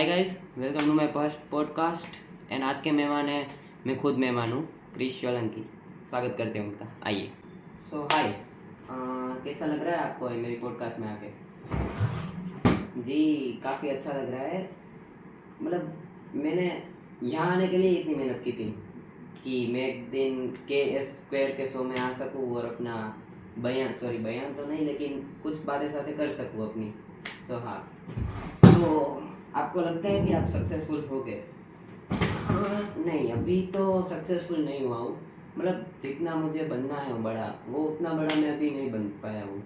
Guys, welcome to my first podcast. And आज के मेहमान हैं, मैं खुद मेहमान हूँ, क्रिश सोलंकी। स्वागत करते हैं उनका। आइए। सो हाय, कैसा लग रहा है आपको ये मेरी पॉडकास्ट में आके? जी, काफ़ी अच्छा लग रहा है। मतलब मैंने यहाँ आने के लिए इतनी मेहनत की थी कि मैं एक दिन के एस स्क्वायर के शो में आ सकूँ और अपना बयान तो नहीं, लेकिन कुछ बातें साथें कर सकूँ अपनी। सो हाँ, तो आपको लगता है कि आप सक्सेसफुल हो गए? नहीं, अभी तो सक्सेसफुल नहीं हुआ हूँ। मतलब जितना मुझे बनना है बड़ा, वो उतना बड़ा मैं अभी नहीं बन पाया हूँ।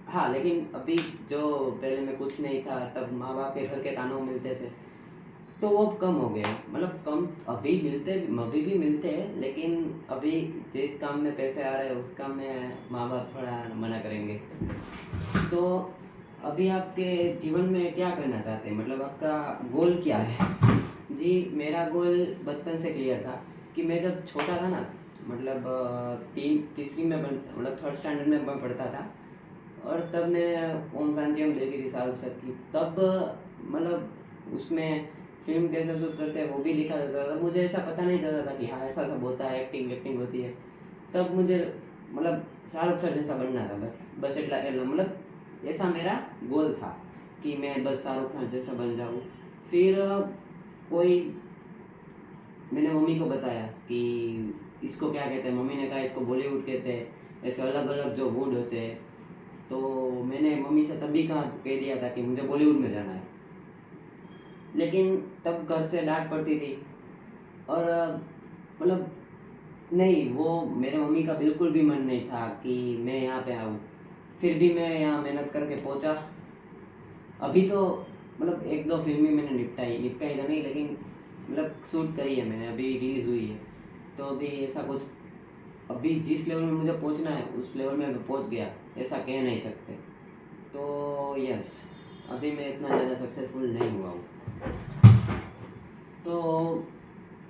हाँ, लेकिन अभी जो पहले मैं कुछ नहीं था, तब माँ बाप के घर के तानों मिलते थे, तो वो अब कम हो गए। मतलब कम अभी भी मिलते हैं, लेकिन अभी जिस काम में पैसे आ रहे हैं उस काम में माँ बाप थोड़ा मना करेंगे। तो अभी आपके जीवन में क्या करना चाहते हैं? मतलब आपका गोल क्या है? जी, मेरा गोल बचपन से क्लियर था कि मैं जब छोटा था ना, मतलब तीसरी में मतलब थर्ड स्टैंडर्ड में मैं पढ़ता था, और तब मैं ओम शांति ओम देखी थी शाहरुख सर की। तब मतलब उसमें फिल्म कैसे शूट करते हैं वो भी लिखा जाता था। मुझे ऐसा पता नहीं चलता था कि हाँ ऐसा सब होता है, एक्टिंग होती है। तब मुझे मतलब शाहरुख सर जैसा बनना था, बस इतना मतलब ऐसा मेरा गोल था कि मैं बस शाहरुख खान जैसा बन जाऊँ। फिर कोई मैंने मम्मी को बताया कि इसको क्या कहते हैं। मम्मी ने कहा इसको बॉलीवुड कहते हैं, ऐसे अलग अलग जो वुड होते हैं। तो मैंने मम्मी से तभी कह दिया था कि मुझे बॉलीवुड में जाना है, लेकिन तब घर से डांट पड़ती थी। और मतलब नहीं, वो मेरे मम्मी का बिल्कुल भी मन नहीं था कि मैं यहाँ पे आऊँ। फिर भी मैं यहाँ मेहनत करके पहुँचा। अभी तो मतलब एक दो फिल्में मैंने निपटाई तो नहीं, लेकिन मतलब शूट करी है मैंने, अभी रिलीज़ हुई है। तो अभी ऐसा कुछ, अभी जिस लेवल में मुझे पहुंचना है उस लेवल में मैं पहुंच गया, ऐसा कह नहीं सकते। तो यस, अभी मैं इतना ज़्यादा सक्सेसफुल नहीं हुआ हूँ। तो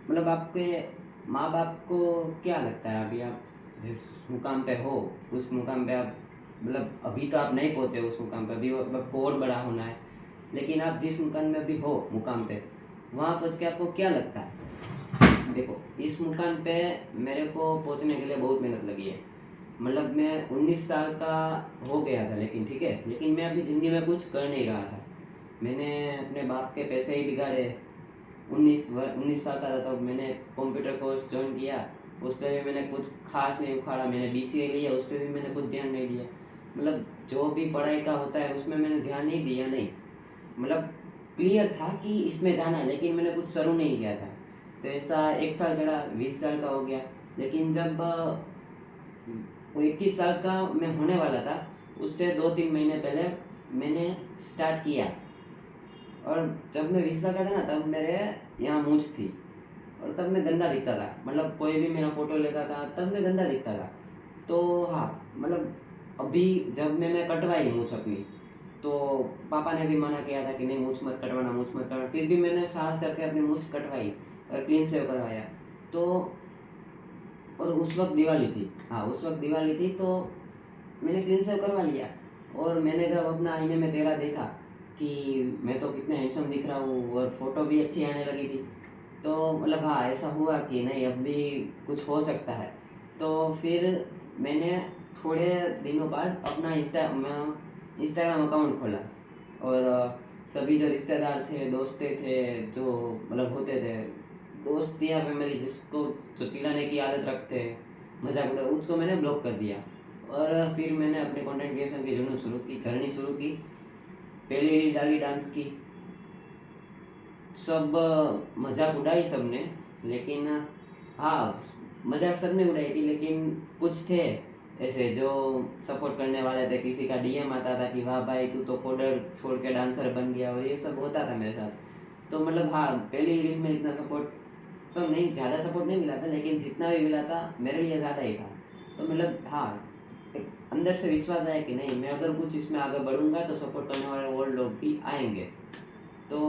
मतलब आपके माँ बाप को क्या लगता है अभी आप जिस मुकाम पे हो, उस मुकाम पे आप, मतलब अभी तो आप नहीं पहुँचे उस मुकाम पे, अभी आपको और बड़ा होना है, लेकिन आप जिस मुकाम पे वहाँ पहुँच के आपको क्या लगता है? देखो, इस मुकाम पे मेरे को पहुंचने के लिए बहुत मेहनत लगी है। मतलब मैं 19 साल का हो गया था, लेकिन ठीक है, लेकिन मैं अपनी ज़िंदगी में कुछ कर नहीं रहा था। मैंने अपने बाप के पैसे ही बिगाड़े। 19 साल का था तब मैंने कंप्यूटर कोर्स ज्वाइन किया। उस पर भी मैंने कुछ खास नहीं उखाड़ा। मैंने BCA लिया, उस पर भी मैंने कुछ ध्यान नहीं दिया। मतलब जो भी पढ़ाई का होता है उसमें मैंने ध्यान नहीं दिया। नहीं, मतलब क्लियर था कि इसमें जाना है, लेकिन मैंने कुछ शुरू नहीं किया था। तो ऐसा एक साल चढ़ा, 20 साल का हो गया। लेकिन जब वो 21 साल का मैं होने वाला था, उससे 2-3 महीने पहले मैंने स्टार्ट किया। और जब मैं 20 साल का था ना, तब मेरे यहाँ मूंछ थी, और तब मैं गंदा दिखता था। मतलब कोई भी मेरा फ़ोटो लेता था तब मैं गंदा दिखता था। तो हाँ, मतलब अभी जब मैंने कटवाई मूंछ अपनी, तो पापा ने भी मना किया था कि नहीं मूंछ मत कटवाना। फिर भी मैंने साहस करके अपनी मूंछ कटवाई और क्लीन सेव करवाया। तो और उस वक्त दिवाली थी, हाँ उस वक्त दिवाली थी, तो मैंने क्लीन सेव करवा लिया। और मैंने जब अपना आईने में चेहरा देखा कि मैं तो कितने हैंडसम दिख रहा हूँ, और फोटो भी अच्छी आने लगी थी, तो मतलब हाँ ऐसा हुआ कि नहीं अब भी कुछ हो सकता है। तो फिर मैंने थोड़े दिनों बाद अपना इंस्टाग्राम अकाउंट खोला। और सभी जो रिश्तेदार थे, दोस्त थे, जो मतलब होते थे दोस्त या फैमिली, जिसको जो चिढ़ाने की आदत रखते हैं, मजाक उड़ा, उसको मैंने ब्लॉक कर दिया। और फिर मैंने अपने कंटेंट क्रिएशन की जर्नी शुरू की। पहली रील डाली डांस की, सब मजाक उड़ाई सबने, लेकिन हाँ मजाक सबने उड़ाई थी, लेकिन कुछ थे ऐसे जो सपोर्ट करने वाले थे। किसी का DM आता था कि वाह भाई तू तो कोडर छोड़ के डांसर बन गया, और ये सब होता था मेरे साथ। तो मतलब हाँ, पहली रील में इतना सपोर्ट तो नहीं, ज़्यादा सपोर्ट नहीं मिला था, लेकिन जितना भी मिला था मेरे लिए ज़्यादा ही था। तो मतलब हाँ, एक अंदर से विश्वास आया कि नहीं मैं अगर कुछ इसमें आगे बढ़ूंगा तो सपोर्ट करने वाले और लोग भी आएंगे। तो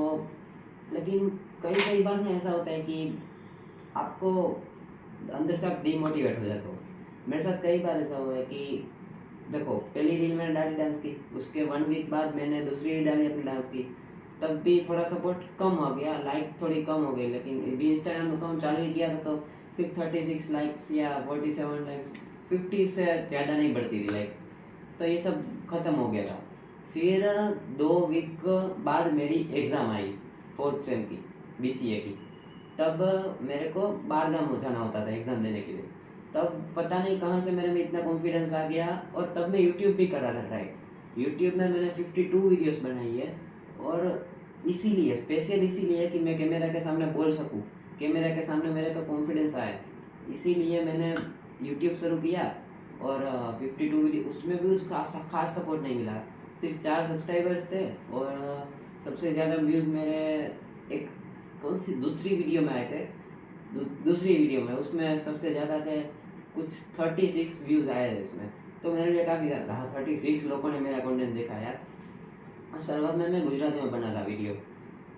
लेकिन कई कई बार ना ऐसा होता है कि आपको अंदर से आप डीमोटिवेट हो जाते हो। मेरे साथ कई बार ऐसा हुआ है कि देखो, पहली रील मैंने डाली डांस की, उसके 1 वीक बाद मैंने दूसरी रील डाली अपनी डांस की, तब भी थोड़ा सपोर्ट कम हो गया, लाइक थोड़ी कम हो गई, लेकिन भी इंस्टाग्राम अकाउंट चालू ही किया था तो सिर्फ 36 लाइक्स या 47 लाइक्स, 50 से ज़्यादा नहीं बढ़ती थी लाइक। तो ये सब ख़त्म हो गया था। फिर 2 वीक बाद मेरी एग्ज़ाम आई 4th सेम की, BCA की। तब मेरे को बारगाम जाना होता था एग्ज़ाम देने के लिए। तब पता नहीं कहाँ से मेरे में इतना कॉन्फिडेंस आ गया, और तब मैं यूट्यूब भी कर रहा था ट्राई। यूट्यूब में मैंने 52 वीडियोस बनाई है, और इसीलिए स्पेशल इसीलिए कि मैं कैमरा के सामने बोल सकूं, कैमरा के सामने मेरे को कॉन्फिडेंस आए, इसीलिए मैंने यूट्यूब शुरू किया। और 52 वीडियो, उसमें भी उसका खास सपोर्ट नहीं मिला, सिर्फ 4 सब्सक्राइबर्स थे। और सबसे ज़्यादा व्यूज़ मेरे एक कौन सी दूसरी वीडियो में आए थे, दूसरी वीडियो में, उसमें सबसे ज़्यादा थे, कुछ 36 व्यूज़ आए थे उसमें। तो मेरे लिए काफ़ी ज़्यादा, हाँ 36 लोगों ने मेरा कंटेंट देखा यार। और शुरुआत में मैं गुजराती में बना था वीडियो,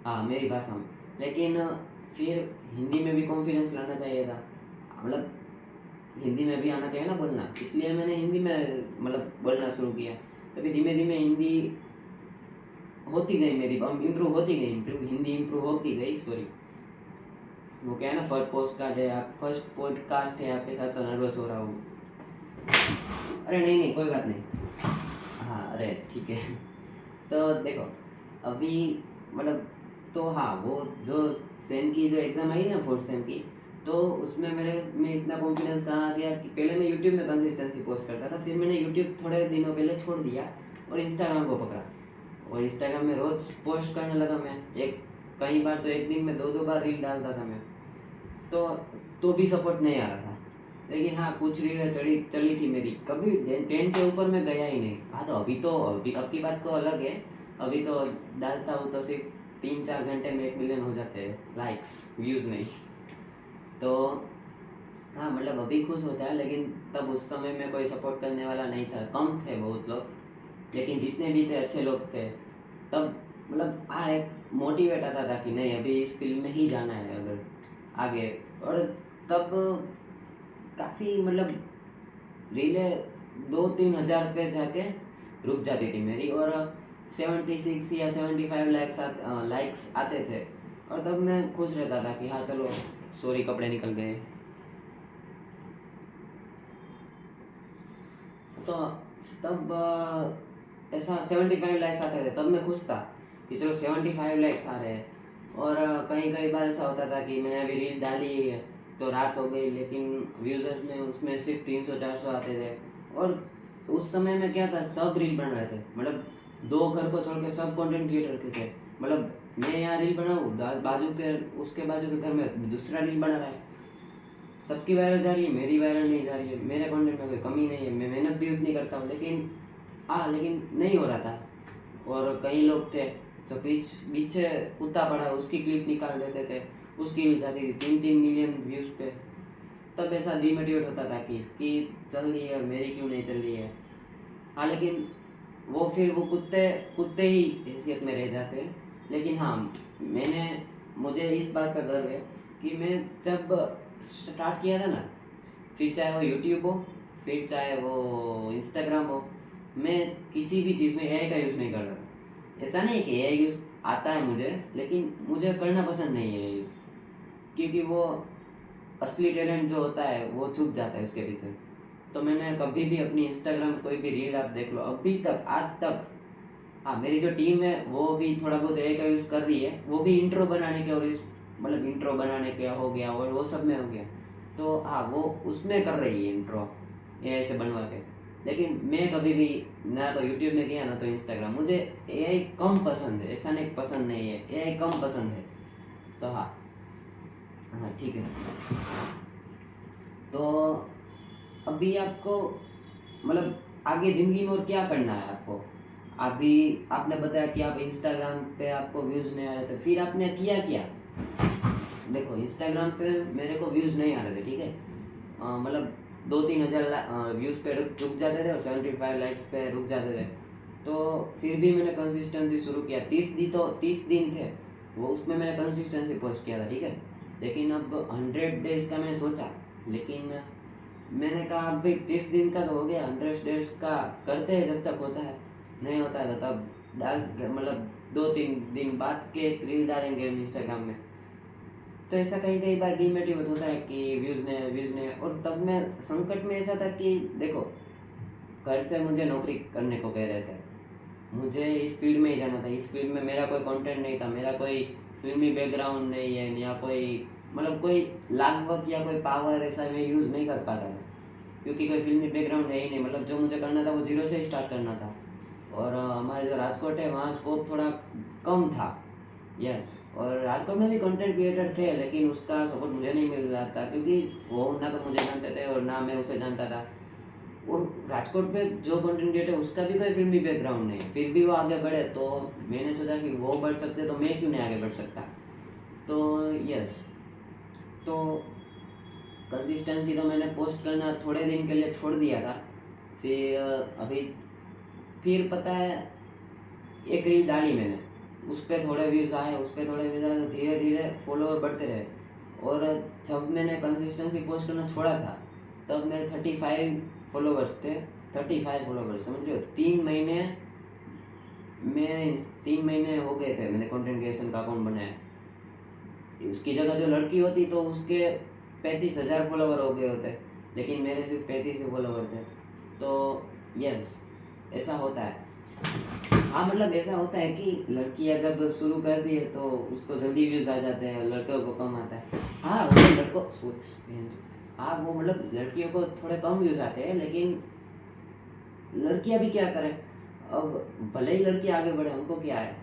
हाँ मेरी भाषा में, लेकिन फिर हिंदी में भी कॉन्फिडेंस लाना चाहिए था, मतलब हिंदी में भी आना चाहिए ना बोलना, इसलिए मैंने हिंदी में मतलब बोलना शुरू किया। तभी धीमे धीमे हिंदी होती गई मेरी, इम्प्रूव होती गई, हिंदी इम्प्रूव होती गई। सॉरी, वो क्या है ना, फर्स्ट पॉडकास्ट है आपके साथ, तो नर्वस हो रहा हूँ। अरे नहीं नहीं, कोई बात नहीं, हाँ अरे ठीक है। तो देखो अभी मतलब, तो हाँ वो जो सेम की जो एग्ज़ाम आई ना 4th सेम की, तो उसमें मेरे में इतना कॉन्फिडेंस कहाँ आ गया कि पहले मैं यूट्यूब में कंसिस्टेंसी पोस्ट करता था, फिर मैंने यूट्यूब थोड़े दिनों पहले छोड़ दिया और इंस्टाग्राम को पकड़ा। और इंस्टाग्राम में रोज़ पोस्ट करने लगा मैं, एक कई बार तो एक दिन में 2-2 बार रील डालता था मैं। तो भी सपोर्ट नहीं आ रहा था, लेकिन हाँ कुछ रीलें चली थी मेरी, कभी 10 के ऊपर मैं गया ही नहीं। हाँ तो अभी अब की बात तो अलग है, अभी तो डालता हूँ तो सिर्फ 3-4 घंटे में 1 मिलियन हो जाते हैं लाइक्स, व्यूज़ नहीं। तो हाँ मतलब अभी खुश होता है, लेकिन तब उस समय में कोई सपोर्ट करने वाला नहीं था, कम थे बहुत लोग, लेकिन जितने भी थे अच्छे लोग थे। तब मतलब हाँ एक मोटिवेट आता था कि नहीं अभी इस फील्ड में ही जाना है अगर आगे। और तब काफ़ी मतलब रीलें 2-3 हज़ार पे जाके रुक जाती थी मेरी, और 76 या 75 लाइक्स आते थे, और तब मैं खुश रहता था कि हाँ चलो, सॉरी कपड़े निकल गए। तो तब ऐसा 75 लाइक्स आते थे, तब मैं खुश था कि चलो 75 लाइक्स आ रहे हैं। और कई बार ऐसा होता था कि मैंने अभी रील डाली है तो रात हो गई, लेकिन व्यूज़र्स में उसमें सिर्फ 300-400 आते थे। और उस समय में क्या था, सब रील बना रहे थे, मतलब 2 घर को छोड़ के सब कंटेंट क्रिएटर के थे। मतलब मैं यहाँ रील बनाऊँ, बाजू के उसके बाजू के घर में दूसरा रील बना रहा है, सबकी वायरल जा रही है, मेरी वायरल नहीं जा रही है। मेरे कंटेंट में कोई कमी नहीं है, मैं मेहनत भी उतनी करता हूँ, लेकिन नहीं हो रहा था। और कई लोग थे जो पीछे कुत्ता पड़ा उसकी क्लिप निकाल देते थे, उसकी रील जाती थी 3-3 मिलियन व्यूज़ पे। तब ऐसा डिमोटिवेट होता था कि इसकी चल रही है और मेरी क्यों नहीं चल रही है। हाँ लेकिन वो फिर वो कुत्ते कुत्ते ही हैसियत में रह जाते हैं। लेकिन हाँ मुझे इस बात का गर्व है कि मैं जब स्टार्ट किया था ना, फिर चाहे वो यूट्यूब हो, फिर चाहे वो इंस्टाग्राम हो, मैं किसी भी चीज़ में एआई का यूज़ नहीं कर रहा था। ऐसा नहीं कि एआई यूज़ आता है मुझे, लेकिन मुझे करना पसंद नहीं है यूज़, क्योंकि वो असली टैलेंट जो होता है वो छुप जाता है उसके पीछे। तो मैंने कभी भी अपनी इंस्टाग्राम कोई भी रील आप देख लो अभी तक, आज तक, हाँ मेरी जो टीम है वो भी थोड़ा बहुत एआई का यूज़ कर रही है, वो भी इंट्रो बनाने के, और इस मतलब इंट्रो बनाने के हो गया और वो सब में हो गया। तो हाँ वो उसमें कर रही है इंट्रो एआई से बनवा के। लेकिन मैं कभी भी ना तो यूट्यूब में किया ना तो इंस्टाग्राम, मुझे एआई कम पसंद है, ऐसा नहीं पसंद नहीं है, एआई कम पसंद है। तो हाँ हाँ ठीक है। तो अभी आपको मतलब आगे ज़िंदगी में और क्या करना है आपको? अभी आपने बताया कि आप इंस्टाग्राम पे आपको व्यूज़ नहीं आ रहे थे, फिर आपने किया क्या? देखो इंस्टाग्राम पे मेरे को व्यूज़ नहीं आ रहे थे, ठीक है, मतलब 2-3 हज़ार व्यूज़ पे रुक जाते थे और 75 लाइक्स पे रुक जाते थे। तो फिर भी मैंने कंसिस्टेंसी शुरू किया, 30 दिन थे वो, उसमें मैंने कंसिस्टेंसी पोस्ट किया था, ठीक है। लेकिन अब 100 डेज़ का मैंने सोचा, लेकिन मैंने कहा अब भाई 30 दिन का तो हो गया, 100 डेज़ का करते हैं जब तक होता है, नहीं होता है तो तब डाल मतलब 2-3 दिन बाद के एक रील डालेंगे हम इंस्टाग्राम में, तो ऐसा कई कई बार डीमोटिवेट होता है कि व्यूज़ ने। और तब मैं संकट में ऐसा था कि देखो, घर से मुझे नौकरी करने को कह रहे थे, मुझे इस फील्ड में ही जाना था। इस फील्ड में मेरा कोई कंटेंट नहीं था, मेरा कोई फिल्मी बैकग्राउंड नहीं है, या कोई मतलब कोई लागवक या कोई पावर ऐसा मैं यूज़ नहीं कर पा रहा था, क्योंकि कोई फिल्मी बैकग्राउंड है ही नहीं। मतलब जो मुझे करना था वो जीरो से ही स्टार्ट करना था। और हमारे जो राजकोट है वहाँ स्कोप थोड़ा कम था। यस, और राजकोट में भी कंटेंट क्रिएटर थे, लेकिन उसका सपोर्ट मुझे नहीं मिल रहा था, क्योंकि वो ना तो मुझे जानते थे और ना मैं उसे जानता था। और राजकोट में जो कंटेंट क्रिएटर है उसका भी कोई फिल्मी बैकग्राउंड नहीं है, फिर भी वो आगे बढ़े, तो मैंने सोचा कि वो बढ़ सकते तो मैं क्यों नहीं आगे बढ़ सकता। तो यस, तो कंसिस्टेंसी तो मैंने पोस्ट करना थोड़े दिन के लिए छोड़ दिया था। फिर अभी फिर पता है, एक रील डाली मैंने, उस पर थोड़े व्यूज़ आए, तो धीरे धीरे फॉलोअर बढ़ते रहे। और जब मैंने कंसिस्टेंसी पोस्ट करना छोड़ा था तब मेरे 35 फॉलोवर्स थे। 35 फॉलोवर्स, समझ रहे हो? 3 महीने हो गए थे मैंने कंटेंट क्रिएशन का अकाउंट बनाया। उसकी जगह जो लड़की होती तो उसके 35,000 फॉलोवर हो गए होते, लेकिन मेरे सिर्फ 35 फॉलोवर थे। तो यस, ऐसा होता है। हाँ, मतलब ऐसा होता है कि लड़कियां जब शुरू करती है तो उसको जल्दी व्यूज आ जाते हैं, लड़कों को कम आता है। हाँ वो लड़कों हाँ वो मतलब लड़कियों को थोड़े कम व्यूज आते हैं, लेकिन लड़कियां भी क्या करें, अब भले ही लड़की आगे बढ़े, उनको क्या है,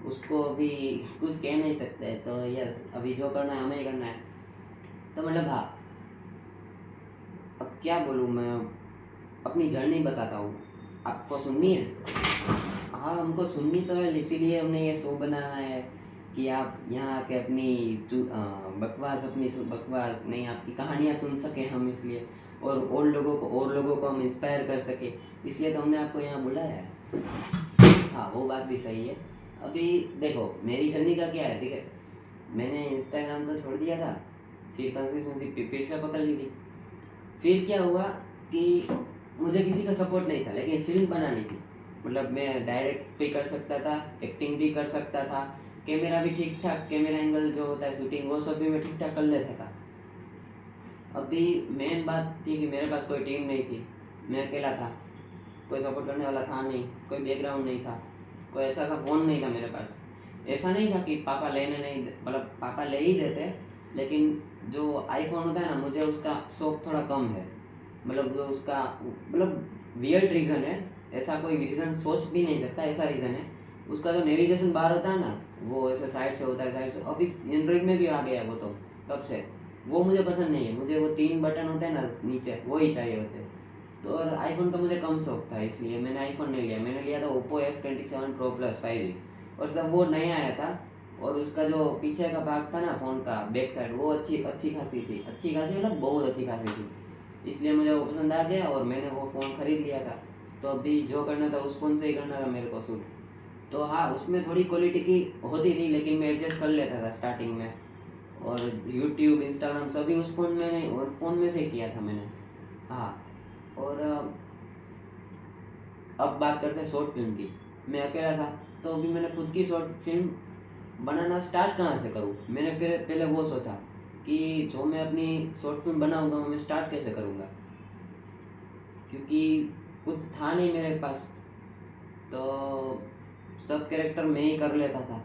उसको अभी कुछ कह नहीं सकते। तो यस, अभी जो करना है हमें ही करना है। तो मतलब हाँ, अब क्या बोलूँ मैं, अपनी जर्नी बताता हूँ, आपको सुननी है? हाँ, हमको सुननी तो है, इसीलिए हमने ये शो बनाना है कि आप यहाँ आके अपनी बकवास नहीं, आपकी कहानियाँ सुन सकें हम, इसलिए। और लोगों को हम इंस्पायर कर सके, इसलिए तो हमने आपको यहाँ बुलाया है। हाँ, वो बात भी सही है। अभी देखो, मेरी जर्नी का क्या है, ठीक है, मैंने इंस्टाग्राम तो छोड़ दिया था, फिर कंसिस्टेंसी फिर से पकड़ ली थी। फिर क्या हुआ कि मुझे किसी का सपोर्ट नहीं था, लेकिन फिल्म बनानी थी। मतलब मैं डायरेक्ट भी कर सकता था, एक्टिंग भी कर सकता था, कैमरा भी ठीक ठाक, कैमरा एंगल जो होता है, शूटिंग, वो सब भी मैं ठीक ठाक कर लेता था। अभी मेन बात थी कि मेरे पास कोई टीम नहीं थी, मैं अकेला था, कोई सपोर्ट करने वाला था नहीं, कोई बैकग्राउंड नहीं था, कोई अच्छा सा फ़ोन नहीं था मेरे पास। ऐसा नहीं था कि पापा लेने नहीं, मतलब पापा ले ही देते, लेकिन जो आईफोन होता है ना, मुझे उसका शौक थोड़ा कम है। मतलब जो उसका मतलब वियर्ड रीज़न है, ऐसा कोई रीज़न सोच भी नहीं सकता, ऐसा रीज़न है। उसका जो नेविगेशन बार होता है ना, वो ऐसे साइड से होता है, साइड से। अब इस एंड्रॉइड में भी आ गया है वो, तो तब से वो मुझे पसंद नहीं है। मुझे वो 3 बटन होते हैं ना नीचे, वो ही चाहिए होते हैं। तो और आईफोन तो मुझे कम शौक था, इसलिए मैंने आईफोन नहीं लिया। मैंने लिया था Oppo F27 Pro Plus 5G। और जब वो नया आया था, और उसका जो पीछे का भाग था ना फ़ोन का, बैक साइड, वो अच्छी खासी थी, अच्छी खासी मतलब बहुत अच्छी खासी थी, इसलिए मुझे वो पसंद आ गया और मैंने वो फ़ोन ख़रीद लिया था। तो अभी जो करना था उस फ़ोन से ही करना था मेरे को शूट। तो हाँ, उसमें थोड़ी क्वालिटी की होती थी, लेकिन मैं एडजस्ट कर लेता था स्टार्टिंग में। और यूट्यूब, इंस्टाग्राम सभी उस फ़ोन में नहीं, और फ़ोन में से किया था मैंने। हाँ, और अब बात करते हैं शॉर्ट फिल्म की। मैं अकेला था, तो अभी मैंने खुद की शॉर्ट फिल्म बनाना स्टार्ट कहाँ से करूँ। मैंने फिर पहले वो सोचा कि जो मैं अपनी शॉर्ट फिल्म बनाऊँगा मैं स्टार्ट कैसे करूँगा, क्योंकि कुछ था नहीं मेरे पास। तो सब कैरेक्टर मैं ही कर लेता था,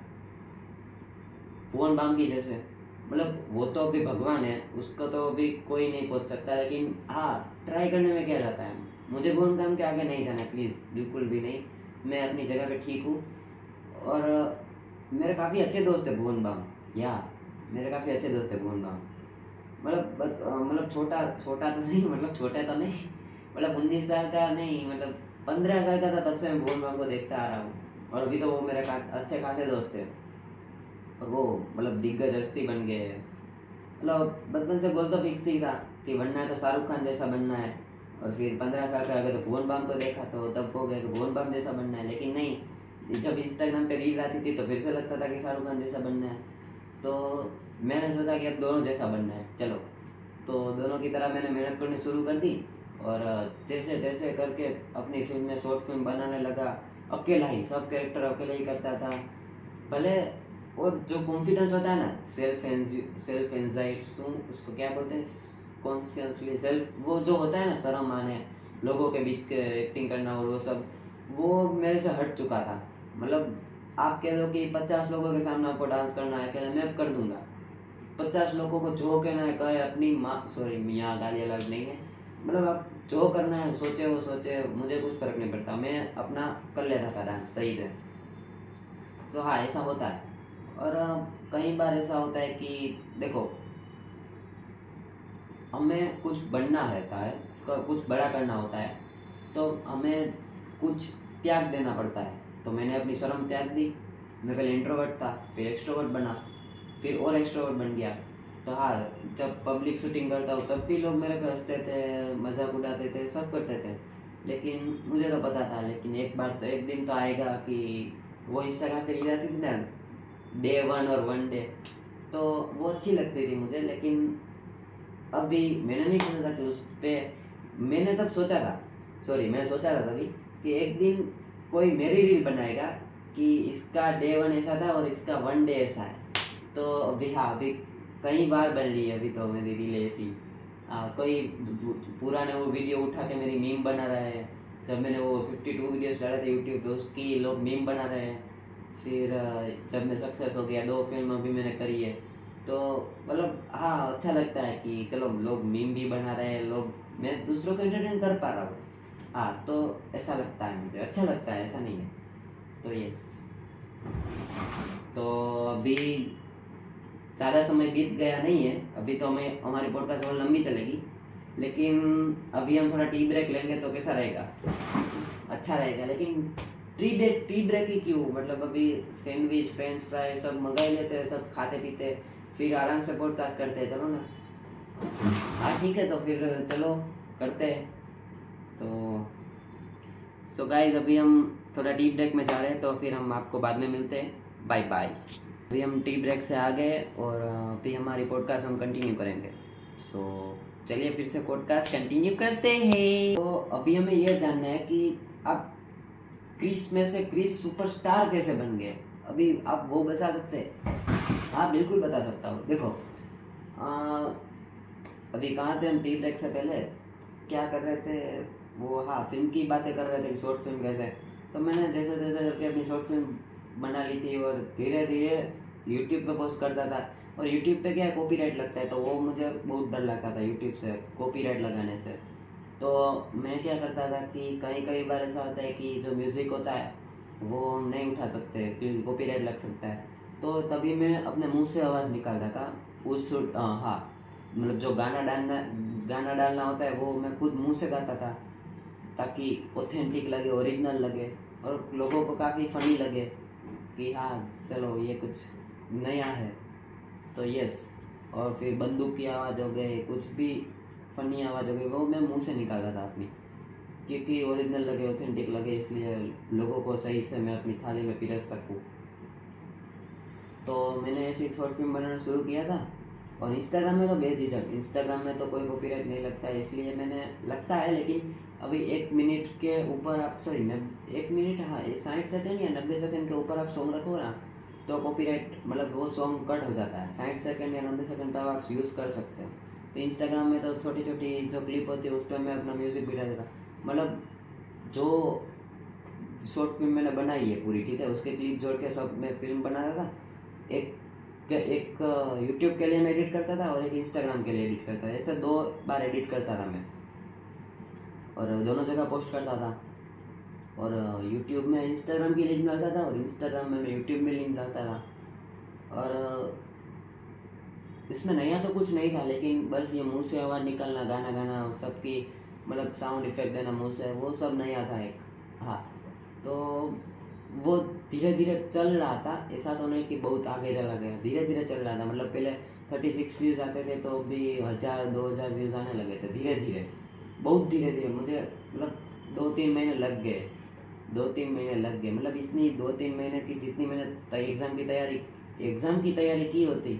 भुवन बाम की जैसे। मतलब वो तो अभी भगवान है, उसको तो अभी कोई नहीं पहुंच सकता, लेकिन हाँ, ट्राई करने में क्या जाता है। मुझे भुवन बाम के आगे नहीं जाना है, प्लीज़, बिल्कुल भी नहीं। मैं अपनी जगह पे ठीक हूँ। और मेरे काफ़ी अच्छे दोस्त है भुवन बाम, या मेरे काफ़ी अच्छे दोस्त है भुवन बाम। मतलब छोटा छोटा तो नहीं, मतलब छोटा तो नहीं, मतलब 19 साल का नहीं, मतलब 15 साल का था तब से मैं भुवन बाम को देखता आ रहा हूँ। और अभी तो वो मेरे अच्छे खासे दोस्त है, और वो मतलब दिग्गज हस्ती बन गए हैं। मतलब बचपन से गोल तो फिक्स ही था कि बनना है तो शाहरुख खान जैसा बनना है। और फिर 15 साल का आ गया तो भुवन बाम को देखा, तो तब हो गया कि भुवन बाम जैसा बनना है। लेकिन नहीं, जब इंस्टाग्राम पे रील आती थी तो फिर से लगता था कि शाहरुख खान जैसा बनना है। तो मैंने सोचा कि अब दोनों जैसा बनना है, चलो। तो दोनों की तरह मैंने मेहनत करनी शुरू कर दी, और जैसे तैसे करके अपनी फिल्म में शॉर्ट फिल्म बनाने लगा। अकेला ही सब कैरेक्टर अकेला ही करता था भले। और जो कॉन्फिडेंस होता है ना, सेल्फ एंजाइटी, उसको क्या बोलते हैं, कॉन्शियसली सेल्फ, वो जो होता है ना, शर्म आने, लोगों के बीच के एक्टिंग करना और वो सब, वो मेरे से हट चुका था। मतलब आप कह लो कि 50 लोगों के सामने आपको डांस करना है, अकेला मैं कर दूंगा। 50 लोगों को जो कहना है कहे, अपनी माँ, सॉरी मियाँ गाली अलग नहीं है, मतलब आप जो करना है सोचे, वो सोचे, मुझे कुछ फर्क नहीं पड़ता, मैं अपना कर लेता था डांस सही से। तो हाँ, ऐसा होता है। और कई बार ऐसा होता है कि देखो, हमें कुछ बनना रहता है, कुछ बड़ा करना होता है, तो हमें कुछ त्याग देना पड़ता है। तो मैंने अपनी शर्म त्याग दी। मैं पहले इंट्रोवर्ट था, फिर एक्सट्रोवर्ट बना, फिर और एक्सट्रोवर्ट बन गया। तो हाँ, जब पब्लिक शूटिंग करता हूँ तब भी लोग मेरे पे हंसते थे, मजाक उड़ाते थे, सब करते थे। लेकिन मुझे तो पता था, लेकिन एक बार तो, एक दिन तो आएगा कि वो इंस्टाग्राम पे रील आती थी ना, डे 1 और 1 डे, तो वो अच्छी लगती थी मुझे। लेकिन अभी मैंने नहीं सोचा था कि उस पर, मैंने तब सोचा था, सॉरी मैंने सोचा था तभी कि एक दिन कोई मेरी रील बनाएगा कि इसका डे 1 ऐसा था और इसका 1 डे ऐसा है। तो अभी हाँ, अभी कई बार बन रही है अभी तो मेरी रील ऐसी। कोई पुराने वो वीडियो उठा के मेरी मीम बना रहे हैं। जब मैंने वो 52 वीडियोस डाले थे यूट्यूब पे, उसकी लोग मीम बना रहे हैं। फिर जब मैं सक्सेस हो गया, 2 फिल्म अभी मैंने करी है, तो मतलब हाँ, अच्छा लगता है कि चलो लोग मीम भी बना रहे हैं, लोग, मैं दूसरों को एंटरटेन कर पा रहा हूँ। हाँ, तो ऐसा लगता है, मुझे अच्छा लगता है, ऐसा नहीं है। तो यस, तो अभी ज़्यादा समय बीत गया नहीं है, अभी तो हमें, हमारी पॉडकास्ट और लंबी चलेगी, लेकिन अभी हम थोड़ा टी ब्रेक लेंगे तो कैसा रहेगा, अच्छा रहेगा। लेकिन टी ब्रेक ही क्यों, मतलब अभी सैंडविच, फ्रेंच फ्राई सब मंगा लेते हैं, सब खाते पीते, फिर आराम से पॉडकास्ट करते हैं, चलो ना। हाँ ठीक है, तो फिर चलो करते हैं। तो सो गाइस, अभी हम थोड़ा टी ब्रेक में जा रहे हैं, तो फिर हम आपको बाद में मिलते हैं। Bye bye. अभी हम टी ब्रेक से आ गए और अभी हमारी पॉडकास्ट हम कंटिन्यू करेंगे। सो चलिए फिर से पॉडकास्ट कंटिन्यू करते हैं। तो अभी हमें यह जानना है कि आप क्रिस में से क्रिस सुपरस्टार कैसे बन गए, अभी आप वो बता सकते हैं? हाँ बिल्कुल बता सकता हूँ। देखो, अभी कहाँ थे हम टी ब्रेक से पहले, क्या कर रहे थे वो, हाँ फिल्म की बातें कर रहे थे कि शॉर्ट फिल्म कैसे। तो मैंने जैसे जैसे करके अपनी शॉर्ट फिल्म बना ली थी और धीरे धीरे यूट्यूब पे पोस्ट करता था। और यूट्यूब पे क्या है, कॉपीराइट लगता है, तो वो मुझे बहुत डर लगता था यूट्यूब से कॉपीराइट लगाने से। तो मैं क्या करता था कि कई कई बार ऐसा होता है कि जो म्यूज़िक होता है वो हम नहीं उठा सकते क्योंकि कॉपीराइट लग सकता है। तो तभी मैं अपने मुंह से आवाज़ निकालता था उस, हाँ, मतलब जो गाना डालना होता है वो मैं खुद मुंह से गाता था, ताकि ऑथेंटिक लगे, ओरिजिनल लगे, और लोगों को काफ़ी फ़नी लगे कि हाँ चलो ये कुछ नया है। तो यस, और फिर बंदूक की आवाज़ हो गई, कुछ भी फ़नी आवाज़ हो गई, वो मैं मुंह से निकालता था अपनी, क्योंकि ओरिजिनल लगे, ऑथेंटिक लगे, इसलिए लोगों को सही से मैं अपनी थाली में पिरस सकूँ। तो मैंने ऐसी शॉर्ट फिल्म बनाना शुरू किया था। और इंस्टाग्राम में तो बेझिझक, इंस्टाग्राम में तो कोई कॉपीराइट नहीं लगता है, इसलिए मैंने, लगता है लेकिन अभी 1 मिनट के ऊपर आप, सॉरी 1 मिनट, हाँ 60 सेकंड या 90 सेकंड के ऊपर आप सॉन्ग रखो ना, तो कॉपीराइट, मतलब वो सॉन्ग कट हो जाता है। 60 सेकंड या 90 सेकंड तक आप यूज़ कर सकते हो। तो इंस्टाग्राम में तो छोटी छोटी जो क्लिप होती है उस पर मैं अपना म्यूज़िक भी डाल देता, मतलब जो शॉर्ट फिल्म मैंने बनाई है पूरी, ठीक है, उसके क्लिप जोड़ के सब मैं फिल्म बनाता था। एक एक यूट्यूब के लिए मैं एडिट करता था और एक इंस्टाग्राम के लिए एडिट करता था, ऐसे 2 बार एडिट करता था मैं, और दोनों जगह पोस्ट करता था। और यूट्यूब में इंस्टाग्राम की लिंक डालता था और इंस्टाग्राम में मैं यूट्यूब में लिंक डालता था। और इसमें नया तो कुछ नहीं था, लेकिन बस ये मुंह से आवाज़ निकालना, गाना गाना, सबकी मतलब साउंड इफेक्ट देना मुंह से, वो सब नया था एक। हाँ, तो वो धीरे धीरे चल रहा था, ऐसा तो नहीं कि बहुत आगे चला गया, धीरे धीरे चल रहा था। मतलब पहले 36 व्यूज़ आते थे, तो अभी 1000-2000 व्यूज़ आने लगे थे धीरे धीरे, बहुत धीरे धीरे। मुझे मतलब 2-3 महीने लग गए, 2-3 महीने लग गए, मतलब इतनी 2-3 महीने की जितनी मैंने एग्ज़ाम की तैयारी की होती,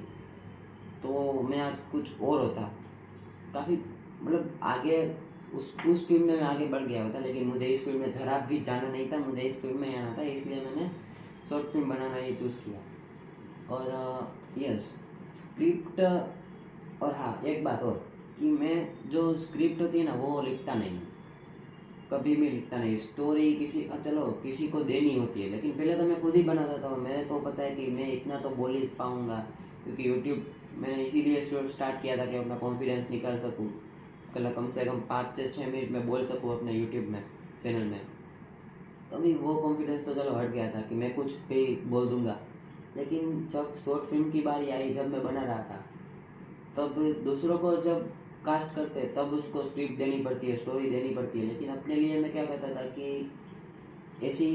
तो मैं आज कुछ और होता, काफ़ी मतलब आगे उस फील्ड में मैं आगे बढ़ गया होता, लेकिन मुझे इस फील्ड में ज़रा भी जाना नहीं था, मुझे इस फील्ड में आना था, इसलिए मैंने शॉर्ट फिल्म बनाना ही चूज़ किया। और यस, स्क्रिप्ट, और हाँ एक बात और, कि मैं जो स्क्रिप्ट होती है ना वो लिखता नहीं, कभी भी लिखता नहीं। स्टोरी चलो किसी को देनी होती है, लेकिन पहले तो मैं खुद ही बनाता था। मेरे को पता है कि मैं इतना तो बोल ही पाऊँगा, क्योंकि यूट्यूब मैंने इसीलिए स्टार्ट किया था कि अपना कॉन्फिडेंस निकाल सकूँ, कम से कम 5 से 6 मिनट में बोल सकूँ अपने यूट्यूब में चैनल में। तो अभी वो कॉन्फिडेंस तो चलो हट गया था कि मैं कुछ भी बोल दूँगा। लेकिन जब शॉर्ट फिल्म की बारी आई, जब मैं बना रहा था, तब दूसरों को जब कास्ट करते हैं तब उसको स्क्रिप्ट देनी पड़ती है, स्टोरी देनी पड़ती है। लेकिन अपने लिए मैं क्या करता था कि ऐसी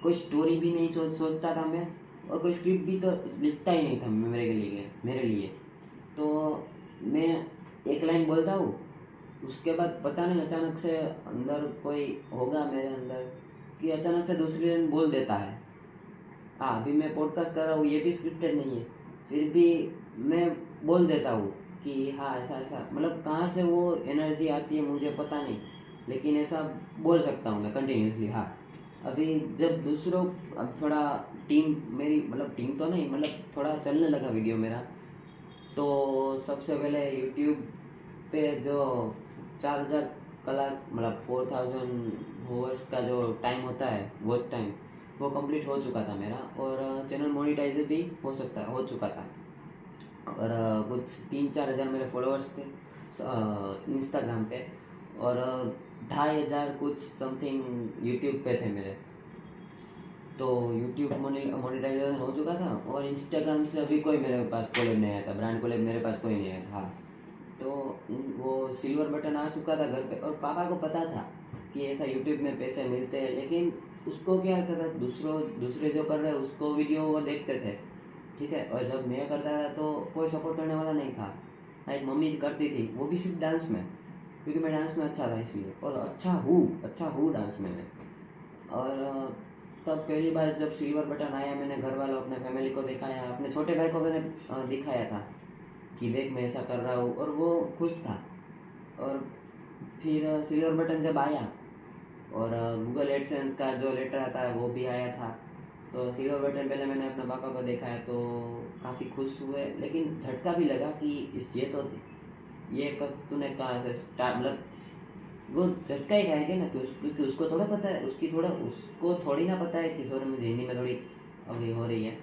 कोई स्टोरी भी नहीं सोचता था मैं, और कोई स्क्रिप्ट भी तो लिखता ही नहीं था मेरे लिए। तो मैं एक लाइन बोलता हूँ, उसके बाद पता नहीं अचानक से अंदर कोई होगा मेरे अंदर कि अचानक से दूसरी लाइन बोल देता है। हाँ, अभी मैं पॉडकास्ट कर रहा हूँ, ये भी स्क्रिप्टेड नहीं है, फिर भी मैं बोल देता हूँ कि हाँ ऐसा ऐसा, मतलब कहाँ से वो एनर्जी आती है मुझे पता नहीं, लेकिन ऐसा बोल सकता हूँ मैं कंटिन्यूसली। हाँ, अभी जब दूसरों, अब थोड़ा टीम मेरी, मतलब टीम तो नहीं, मतलब थोड़ा चलने लगा वीडियो मेरा, तो सबसे पहले यूट्यूब पे जो 4000 क्लास, मतलब 4000 का जो टाइम होता है वॉच टाइम, वो कंप्लीट हो चुका था मेरा, और चैनल मोनिटाइज भी हो चुका था। और कुछ 3-4 हज़ार मेरे फॉलोअर्स थे इंस्टाग्राम पे, और 2500 कुछ समथिंग यूट्यूब पे थे मेरे। तो यूट्यूब मोनेटाइजेशन हो चुका था, और इंस्टाग्राम से अभी कोई मेरे पास कोलेब नहीं आया था, ब्रांड कोलेब मेरे पास कोई नहीं आया था। हाँ, तो वो सिल्वर बटन आ चुका था घर पे, और पापा को पता था कि ऐसा यूट्यूब में पैसे मिलते हैं, लेकिन उसको क्या करता था, दूसरे जो कर रहे हैं उसको वीडियो वो देखते थे, ठीक है। और जब मैं करता था तो कोई सपोर्ट करने वाला नहीं था। लाइक मम्मी करती थी, वो भी सिर्फ डांस में, क्योंकि मैं डांस में अच्छा था इसलिए, और अच्छा हूँ डांस में मैं। और तब पहली बार जब सिल्वर बटन आया, मैंने घर वालों, अपने फैमिली को दिखाया, अपने छोटे भाई को मैंने दिखाया था कि देख मैं ऐसा कर रहा हूँ, और वो खुश था। और फिर सिल्वर बटन जब आया, और गूगल एडसेंस का जो लेटर आता है वो भी आया था, तो सिल्वर बटन पहले मैंने अपने पापा को दिखाया तो काफ़ी खुश हुए, लेकिन झटका भी लगा कि ये कब तूने कहा से स्टार्ट, मतलब वो झटका ही खाएगा ना, क्योंकि उसको थोड़ा पता है, उसको थोड़ी ना पता है कि सॉरी मुझे हिंदी में थोड़ी अभी हो रही है।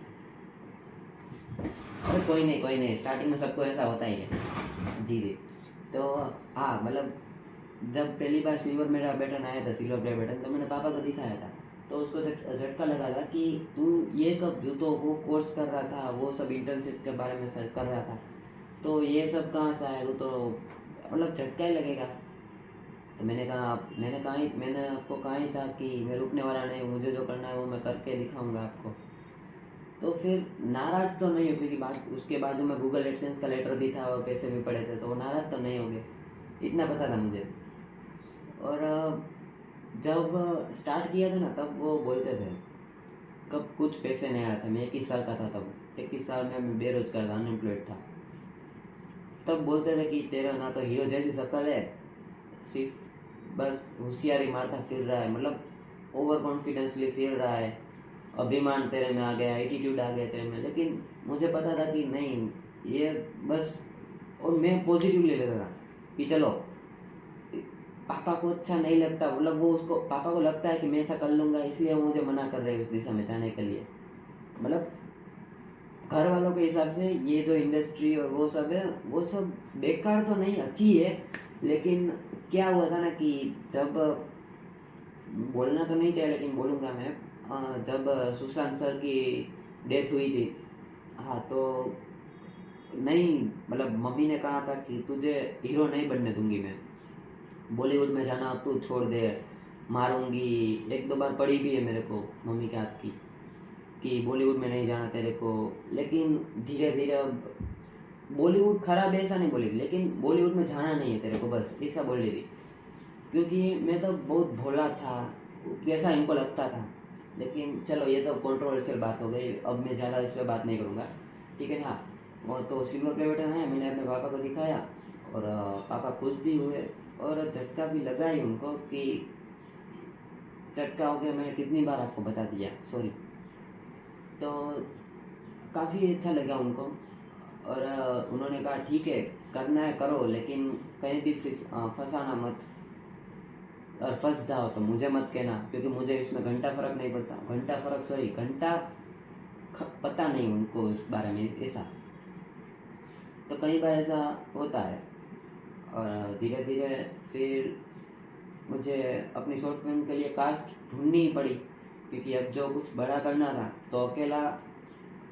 अरे कोई नहीं, स्टार्टिंग में सबको ऐसा होता ही है। जी जी। तो हाँ, मतलब जब पहली बार सिल्वर मेरा बटन आया था, सिल्वर प्ले बटन, तो मैंने पापा को दिखाया था, तो उसको झटका लगा था कि तू ये कब, तो वो कोर्स कर रहा था, वो सब इंटर्नशिप के बारे में कर रहा था, तो ये सब कहाँ से आया, तो मतलब झटका ही लगेगा। तो मैंने आपको कहा ही था कि मैं रुकने वाला नहीं, मुझे जो करना है वो मैं करके दिखाऊंगा आपको। तो फिर नाराज़ तो नहीं हो, क्योंकि उसके बाजू में गूगल एडसेंस का लेटर भी था और पैसे भी पड़े थे, तो वो नाराज़ तो नहीं हो गए, इतना पता था मुझे। और जब स्टार्ट किया था ना, तब वो बोलते थे, कब कुछ पैसे नहीं आ रहे थे, मैं 21 साल का था तब, 21 साल में मैं बेरोजगार था, अनएम्प्लॉयड था। तब बोलते थे कि तेरा ना तो हीरो जैसी शक्ल है, सिर्फ बस होशियारी मारता फिर रहा है, मतलब ओवर कॉन्फिडेंसली फिर रहा है, अभिमान तेरे में आ गया, एटीट्यूड आ गया तेरे में। लेकिन मुझे पता था कि नहीं, ये बस, और मैं पॉजिटिव ले लेता था कि चलो, पापा को अच्छा नहीं लगता, मतलब वो उसको, पापा को लगता है कि मैं ऐसा कर लूँगा, इसलिए वो मुझे मना कर रहे हैं उस दिशा में जाने के लिए। मतलब घर वालों के हिसाब से ये जो इंडस्ट्री और वो सब है, वो सब बेकार तो नहीं, अच्छी है, लेकिन क्या हुआ था ना कि जब, बोलना तो नहीं चाहिए लेकिन बोलूँगा मैं, जब सुशांत सर की डेथ हुई थी, हाँ, तो नहीं, मतलब मम्मी ने कहा था कि तुझे हीरो नहीं बनने दूंगी मैं, बॉलीवुड में जाना अब तू छोड़ दे, मारूंगी। 1-2 बार पड़ी भी है मेरे को मम्मी के हाथ की कि बॉलीवुड में नहीं जाना तेरे को। लेकिन धीरे धीरे अब बॉलीवुड खराब है ऐसा नहीं बोली थी, लेकिन बॉलीवुड में जाना नहीं है तेरे को, बस ऐसा बोल रही थी। क्योंकि मैं तो बहुत भोला था, जैसा इनको लगता था। लेकिन चलो, ये तो कंट्रोवर्शियल बात हो गई, अब मैं ज़्यादा इस पर बात नहीं करूँगा, ठीक है। हाँ, और तो सिल्वर प्ले बटन आया, मैंने अपने पापा को दिखाया, और पापा खुश भी हुए। और झटका भी लगा ही उनको कि झटका हो गया, मैंने कितनी बार आपको बता दिया, सॉरी। तो काफ़ी अच्छा लगा उनको, और उन्होंने कहा ठीक है करना है करो, लेकिन कहीं भी फंसाना मत, और फंस जाओ तो मुझे मत कहना, क्योंकि मुझे इसमें घंटा फ़र्क नहीं पड़ता, घंटा फ़र्क सॉरी घंटा पता नहीं उनको इस बारे में ऐसा। तो कई बार ऐसा होता है, और धीरे धीरे फिर मुझे अपनी शॉर्ट फिल्म के लिए कास्ट ढूंढनी ही पड़ी, क्योंकि अब जो कुछ बड़ा करना था तो अकेला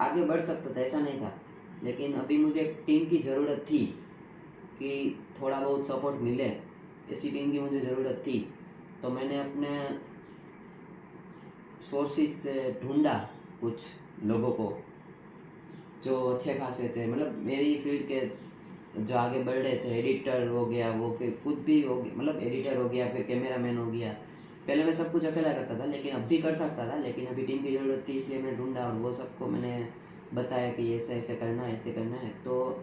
आगे बढ़ सकता था, ऐसा नहीं था, लेकिन अभी मुझे एक टीम की ज़रूरत थी कि थोड़ा बहुत सपोर्ट मिले, ऐसी टीम की मुझे ज़रूरत थी। तो मैंने अपने सोर्सेज से ढूंढा कुछ लोगों को जो अच्छे खासे थे, मतलब मेरी फील्ड के जो आगे बढ़ रहे थे। एडिटर हो गया वो, फिर खुद भी हो गया, मतलब एडिटर हो गया, फिर कैमरामैन हो गया। पहले मैं सब कुछ अकेला करता था, लेकिन अब भी कर सकता था, लेकिन अभी टीम की ज़रूरत थी, इसलिए मैंने ढूंढा और वो सबको मैंने बताया कि ऐसे ऐसे करना है, ऐसे करना है। तो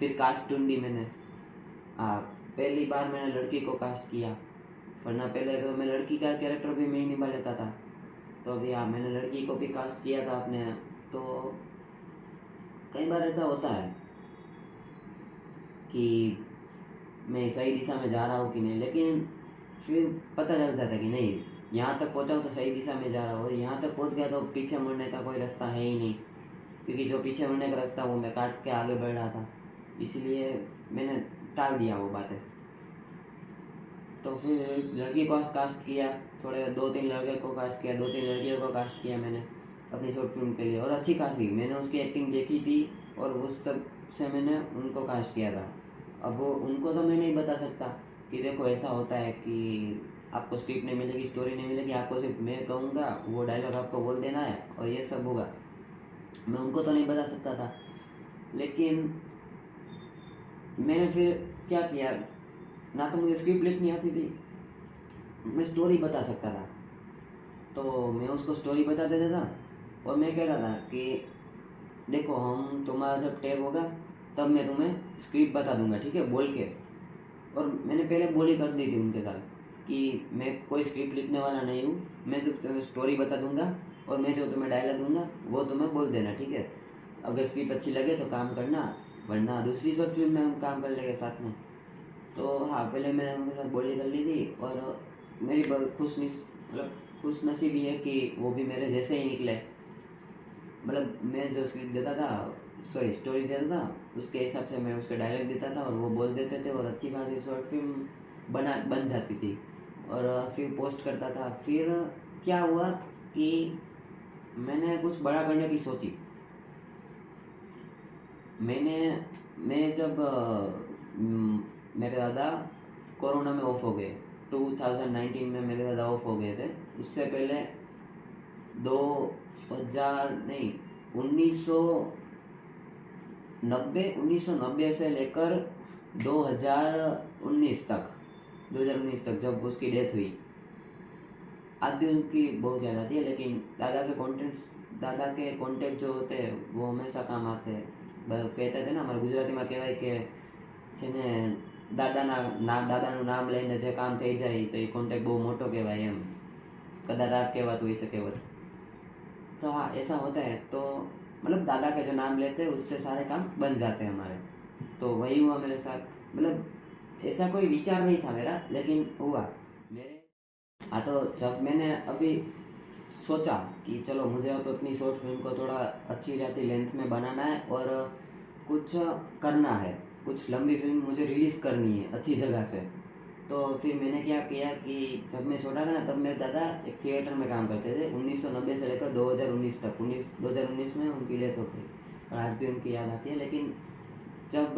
फिर कास्ट ढूंढी मैंने। हाँ, पहली बार मैंने लड़की को कास्ट किया, वरना पहले तो मैं लड़की का कैरेक्टर भी मैं ही निभा लेता था। तो अभी हाँ, मैंने लड़की को भी कास्ट किया था अपने। तो कई बार ऐसा होता है कि मैं सही दिशा में जा रहा हूँ कि नहीं, लेकिन फिर पता चल जाता है कि नहीं, यहाँ तक पहुँचा हूँ तो सही दिशा में जा रहा हूँ, और यहाँ तक पहुँच गया तो पीछे मुड़ने का कोई रास्ता है ही नहीं, क्योंकि जो पीछे मुड़ने का रास्ता वो मैं काट के आगे बढ़ रहा था, इसलिए मैंने टाल दिया वो बातें। तो फिर लड़की को कास्ट किया, थोड़े 2-3 लड़के को कास्ट किया, 2-3 लड़कियों को कास्ट किया मैंने अपनी शॉर्ट फिल्म के लिए, और अच्छी खासी मैंने उसकी एक्टिंग देखी थी, और उस सब से मैंने उनको कास्ट किया था। अब वो उनको तो मैं नहीं बता सकता कि देखो ऐसा होता है कि आपको स्क्रिप्ट नहीं मिलेगी, स्टोरी नहीं मिलेगी, आपको सिर्फ मैं कहूँगा वो डायलॉग आपको बोल देना है और ये सब होगा, मैं उनको तो नहीं बता सकता था। लेकिन मैंने फिर क्या किया, ना तो मुझे स्क्रिप्ट लिखनी आती थी, मैं स्टोरी बता सकता था, तो मैं उसको स्टोरी बता देता था, और मैं कहता था कि देखो हम तुम्हारा जब टेक होगा तब मैं तुम्हें स्क्रिप्ट बता दूंगा, ठीक है, बोल के। और मैंने पहले बोली कर दी थी उनके साथ कि मैं कोई स्क्रिप्ट लिखने वाला नहीं हूँ, मैं तो तुम्हें स्टोरी बता दूंगा, और मैं जो तुम्हें डायलॉग दूंगा वो तुम्हें बोल देना, ठीक है। अगर स्क्रिप्ट अच्छी लगे तो काम करना, वरना दूसरी शॉर्ट फिल्म में हम काम कर लेंगे साथ में। तो हाँ, पहले मैंने उनके साथ बोली कर ली थी, और मेरी बहुत मतलब खुश नसीबी है कि वो भी मेरे जैसे ही निकले। मतलब मैं जो स्क्रिप्ट देता था, सॉरी स्टोरी देता था, उसके हिसाब से मैं उसके डायलॉग देता था और वो बोल देते थे, और अच्छी खासी शॉर्ट फिल्म बन जाती थी, और फिर पोस्ट करता था। फिर क्या हुआ कि मैंने कुछ बड़ा करने की सोची। मैं जब मेरे दादा कोरोना में ऑफ हो गए, 2019 में मेरे दादा ऑफ हो गए थे। उससे पहले 2000 नहीं 1990 से लेकर 2019 तक जब उसकी डेथ हुई, आज भी उनकी बहुत याद आती है। लेकिन दादा के कॉन्टेक्ट जो होते हैं वो हमेशा काम आते हैं। कहते थे ना, हमारे गुजरातीમાં કહેવાય કે છે ને, દાદાનું નામ લઈને જે કામ થઈ જાય તો એ કોન્ટેક્ટ બહુ મોટો કહેવાય એમ, કદાચ આજ કહેવાતું હોઈ શકે હોત। तो हाँ, ऐसा होता है। तो मतलब दादा का जो नाम लेते हैं उससे सारे काम बन जाते हैं हमारे। तो वही हुआ मेरे साथ, मतलब ऐसा कोई विचार नहीं था मेरा, लेकिन हुआ मेरे। हाँ, तो जब मैंने अभी सोचा कि चलो मुझे अब अपनी शॉर्ट फिल्म को थोड़ा अच्छी खासी लेंथ में बनाना है, और कुछ करना है, कुछ लंबी फिल्म मुझे रिलीज़ करनी है अच्छी जगह से। तो फिर मैंने क्या किया कि जब मैं छोटा था ना, तब मेरे दादा एक थिएटर में काम करते थे 1990 से लेकर 2019 तक। 2019 में उनकी डेथ हो गई, और आज भी उनकी याद आती है। लेकिन जब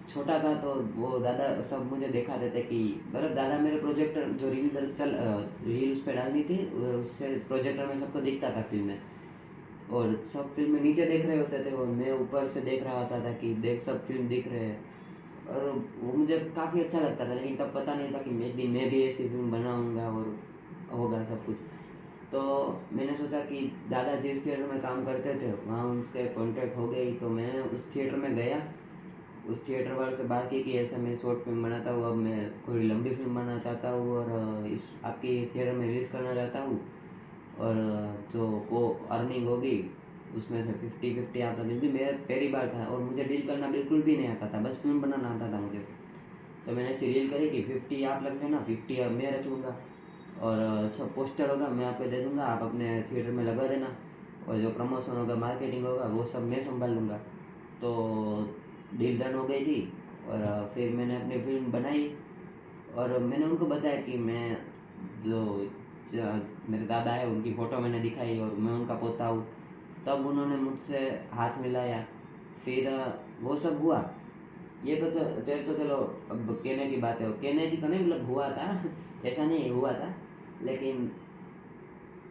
छोटा था तो वो दादा सब मुझे दिखाते थे कि, मतलब दादा मेरे प्रोजेक्टर जो रील उस पर डालनी थी, और उससे प्रोजेक्टर में सबको दिखता था फिल्में, और सब फिल्में नीचे देख रहे होते थे, और मैं ऊपर से देख रहा होता था कि देख सब फिल्म दिख रहे हैं, और वो मुझे काफ़ी अच्छा लगता था। लेकिन तब पता नहीं था कि एक दिन मैं भी ऐसी फिल्म बनाऊंगा और होगा सब कुछ। तो मैंने सोचा कि दादा जिस थिएटर में काम करते थे वहाँ उनसे कांटेक्ट हो गई, तो मैं उस थिएटर में गया, उस थिएटर वाले से बात की कि ऐसे मैं शॉर्ट फिल्म बनाता हूँ, अब मैं थोड़ी लंबी फिल्म बनाना चाहता हूँ और इस आपकी थिएटर में रिलीज़ करना चाहता हूँ, और जो को अर्निंग होगी उसमें से 50-50 आता। क्योंकि मेरा पहली बार था और मुझे डील करना बिल्कुल भी नहीं आता था, बस फिल्म बनाना आता था मुझे। तो मैंने ऐसी डील करी कि 50 आप रख लेना, 50 अब मैं रखूँगा, और सब पोस्टर होगा मैं आपको दे दूँगा, आप अपने थिएटर में लगा देना, और जो प्रमोशन होगा मार्केटिंग होगा वो सब मैं संभाल लूँगा। तो डील डन हो गई थी, और फिर मैंने अपनी फिल्म बनाई, और मैंने उनको बताया कि मैं मेरे दादा है उनकी फ़ोटो मैंने दिखाई और मैं उनका पोता हूँ। तब उन्होंने मुझसे हाथ मिलाया, फिर वो सब हुआ। ये तो चलो अब कहने की बात है, कहने की तो नहीं, मतलब हुआ था ऐसा नहीं हुआ था, लेकिन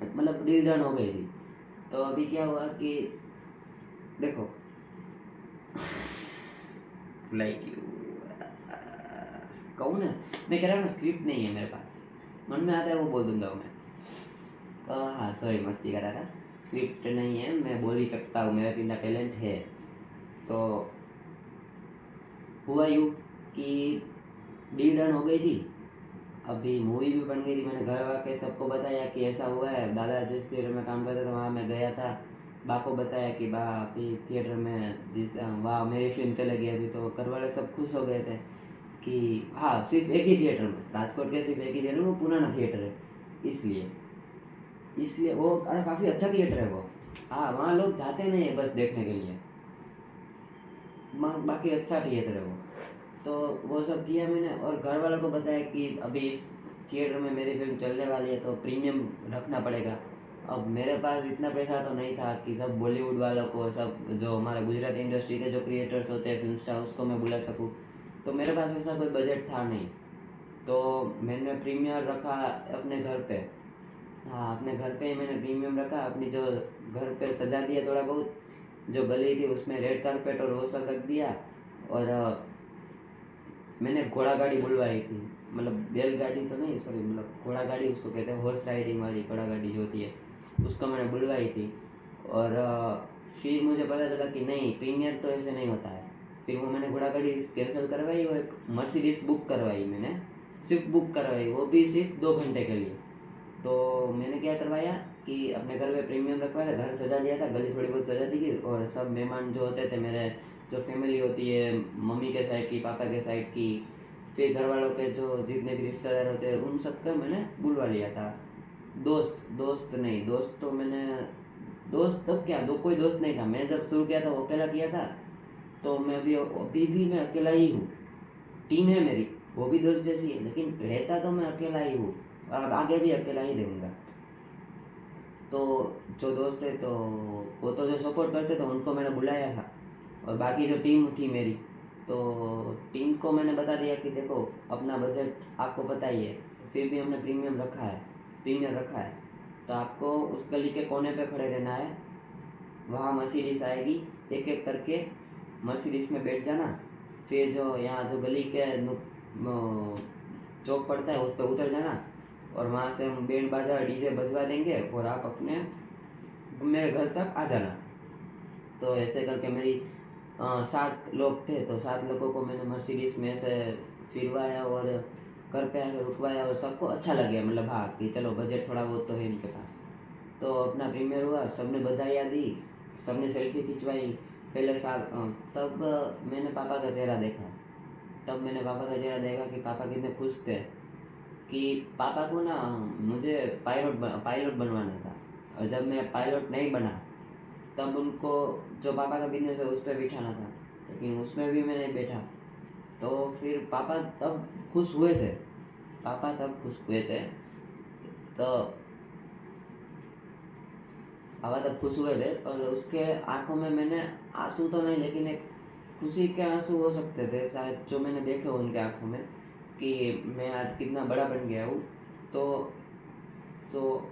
मतलब डील डन हो गई थी। तो अभी क्या हुआ कि देखो लाइक यू कहूँ ना, मैं कह रहा हूँ ना, स्क्रिप्ट नहीं है मेरे पास, मन में आता है वो बोल दूंगा मैं। तो हाँ सॉरी, मस्ती कर रहा था। स्क्रिप्ट नहीं है, मैं बोल ही सकता हूँ, मेरा इतना टैलेंट है। तो हुआ यूँ कि डील डन हो गई थी, अभी मूवी भी बन गई थी। मैंने घर वाके सबको बताया कि ऐसा हुआ है, दादा जिस थिएटर में काम करता था वहाँ मैं गया था, बा को बताया कि बा अभी थिएटर में जिस वहाँ मेरी फिल्म चले गई। अभी तो घर वाले सब खुश हो गए थे कि हाँ सिर्फ एक ही थिएटर में, राजकोट के सिर्फ एक ही थिएटर में, वो पुराना थिएटर है, इसलिए इसलिए वो, अरे काफ़ी अच्छा थिएटर है वो। हाँ वहाँ लोग जाते नहीं है बस देखने के लिए, बाकी अच्छा थिएटर है वो। तो वो सब किया मैंने, और घर वालों को बताया कि अभी इस थिएटर में मेरी फिल्म चलने वाली है तो प्रीमियम रखना पड़ेगा। अब मेरे पास इतना पैसा तो नहीं था कि सब बॉलीवुड वालों को, सब जो हमारे गुजरात इंडस्ट्री के जो क्रिएटर्स होते हैं फिल्म स्टार, उसको मैं बुला सकूँ। तो मेरे पास ऐसा कोई बजट था नहीं, तो मैंने प्रीमियर रखा अपने घर पे। हाँ अपने घर पे ही मैंने प्रीमियम रखा, अपनी जो घर पे सजा दिया थोड़ा बहुत, जो गली थी उसमें रेड कारपेट और वो सब रख दिया। और मैंने घोड़ा गाड़ी बुलवाई थी, मतलब बैलगाड़ी तो नहीं, सॉरी, मतलब घोड़ा गाड़ी उसको कहते हैं, हॉर्स राइडिंग वाली घोड़ा गाड़ी जो होती है, उसको मैंने बुलवाई थी। और फिर मुझे पता चला कि नहीं, प्रीमियर तो ऐसे नहीं होता है। फिर वो मैंने घोड़ा गाड़ी कैंसिल करवाई और एक मर्सिडीज बुक करवाई मैंने, सिर्फ बुक करवाई, वो भी सिर्फ 2 घंटे के लिए। तो मैंने क्या करवाया कि अपने घर पे प्रीमियम रखवाया था, घर सजा दिया था, गली थोड़ी बहुत सजा दी थी, और सब मेहमान जो होते थे मेरे, जो फैमिली होती है मम्मी के साइड की, पापा के साइड की, फिर घर वालों के जो जितने भी रिश्तेदार होते हैं उन सबका मैंने बुलवा लिया था। दोस्त दोस्त नहीं, दोस्त तो मैंने, दोस्त तो क्या, कोई दोस्त नहीं था। मैं जब शुरू किया था वो अकेला किया था, तो मैं अभी अभी भी मैं अकेला ही हूँ। टीम है मेरी, वो भी दोस्त जैसी है, लेकिन रहता तो मैं अकेला ही हूँ, और अब आगे भी अकेला ही रहूँगा। तो जो दोस्त है तो वो तो जो सपोर्ट करते थे उनको मैंने बुलाया था, और बाकी जो टीम थी मेरी, तो टीम को मैंने बता दिया कि देखो अपना बजट आपको पता ही है, फिर भी हमने प्रीमियम रखा है, तो आपको उस गली के कोने पे खड़े रहना है, वहाँ मर्सिडीज आएगी, एक एक करके मर्सिडीज में बैठ जाना, फिर जो यहाँ जो गली के चौक पड़ता है उस पर उतर जाना, और वहाँ से हम बैंड बाजा डीजे बजवा देंगे और आप अपने मेरे घर तक आ जाना। तो ऐसे करके मेरी 7 लोग थे, तो 7 लोगों को मैंने मर्सिडीज में से फिरवाया और घर पे आके रुकवाया, और सबको अच्छा लग गया, मतलब हाँ कि चलो बजट थोड़ा बहुत तो है इनके पास। तो अपना प्रीमियर हुआ, सबने बधाइयाँ दी, सबने सेल्फी खिंचवाई। पहले साल तब मैंने पापा का चेहरा देखा, कि पापा कितने खुश थे, कि पापा को ना मुझे पायलट बनवाना था, और जब मैं पायलट नहीं बना तब उनको जो पापा का बिजनेस है उस पर बिठाना था, लेकिन उसमें भी मैं नहीं बैठा। तो फिर पापा तब खुश हुए थे। तो पापा तब खुश हुए थे, और उसके आंखों में मैंने, आंसू तो नहीं लेकिन एक खुशी के आंसू हो सकते थे शायद, जो मैंने देखे उनके आंखों में, कि मैं आज कितना बड़ा बन गया हूँ। तो तो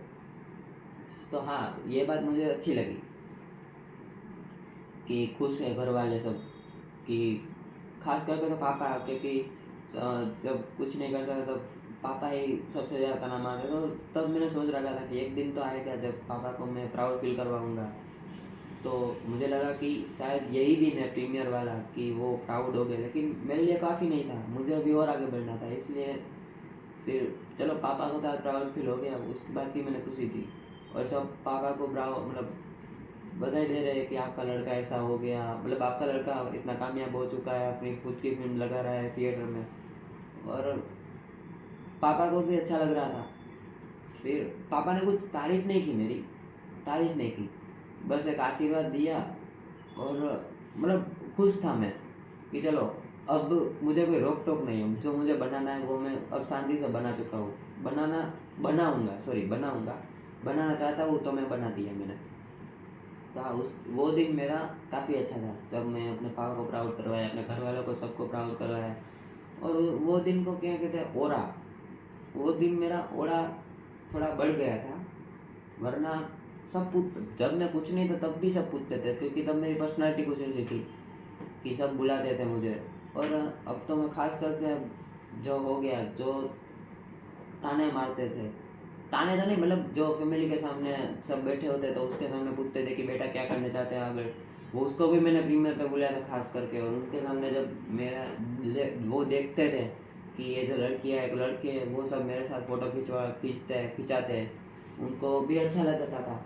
तो हाँ ये बात मुझे अच्छी लगी कि खुश है घर वाले सब, कि खास करके तो पापा, क्योंकि जब कुछ नहीं करता था तो पापा ही सबसे ज़्यादा ताना मारे। तो तब मैंने सोच रखा था कि एक दिन तो आएगा जब पापा को मैं प्राउड फील करवाऊँगा। तो मुझे लगा कि शायद यही दिन है प्रीमियर वाला कि वो प्राउड हो गए, लेकिन मेरे लिए काफ़ी नहीं था, मुझे अभी और आगे बढ़ना था। इसलिए फिर चलो पापा को साथ प्राउड फील हो गया, उसके बाद की मैंने खुशी थी। और सब पापा को मतलब बधाई दे रहे हैं कि आपका लड़का ऐसा हो गया, मतलब आपका लड़का इतना कामयाब हो चुका है, अपनी खुद की फिल्म लगा रहा है थिएटर में। और पापा को भी अच्छा लग रहा था। फिर पापा ने कुछ तारीफ नहीं की, मेरी तारीफ नहीं की, बस एक आशीर्वाद दिया। और मतलब खुश था मैं कि चलो अब मुझे कोई रोक टोक नहीं है, जो मुझे बनाना है वो मैं अब शांति से बना चुका हूँ। बनाऊंगा, बनाना चाहता हूँ तो मैं बना दिया मैंने। तो हाँ, उस वो दिन मेरा काफ़ी अच्छा था जब मैं अपने पापा को प्राउड करवाया, अपने घर वालों को सबको प्राउड करवाया। और वो दिन को क्या कहते हैं, ओरा। वो दिन मेरा ओरा थोड़ा बढ़ गया था, वरना सब जब मैं कुछ नहीं था तब भी सब पूछते थे, क्योंकि तब मेरी पर्सनालिटी कुछ ऐसी थी कि सब बुलाते थे मुझे। और अब तो मैं खास करके जो हो गया, जो ताने मारते थे, ताने तो नहीं, मतलब जो फैमिली के सामने सब बैठे होते तो उसके सामने पूछते थे कि बेटा क्या करना चाहते हैं आगे, वो उसको भी मैंने प्रीमियर पे बुलाया था खास करके। और उनके सामने जब मेरा वो देखते थे कि ये जो लड़की है एक लड़के है, वो सब मेरे साथ फ़ोटो खिंचाते हैं, उनको भी अच्छा लगता था।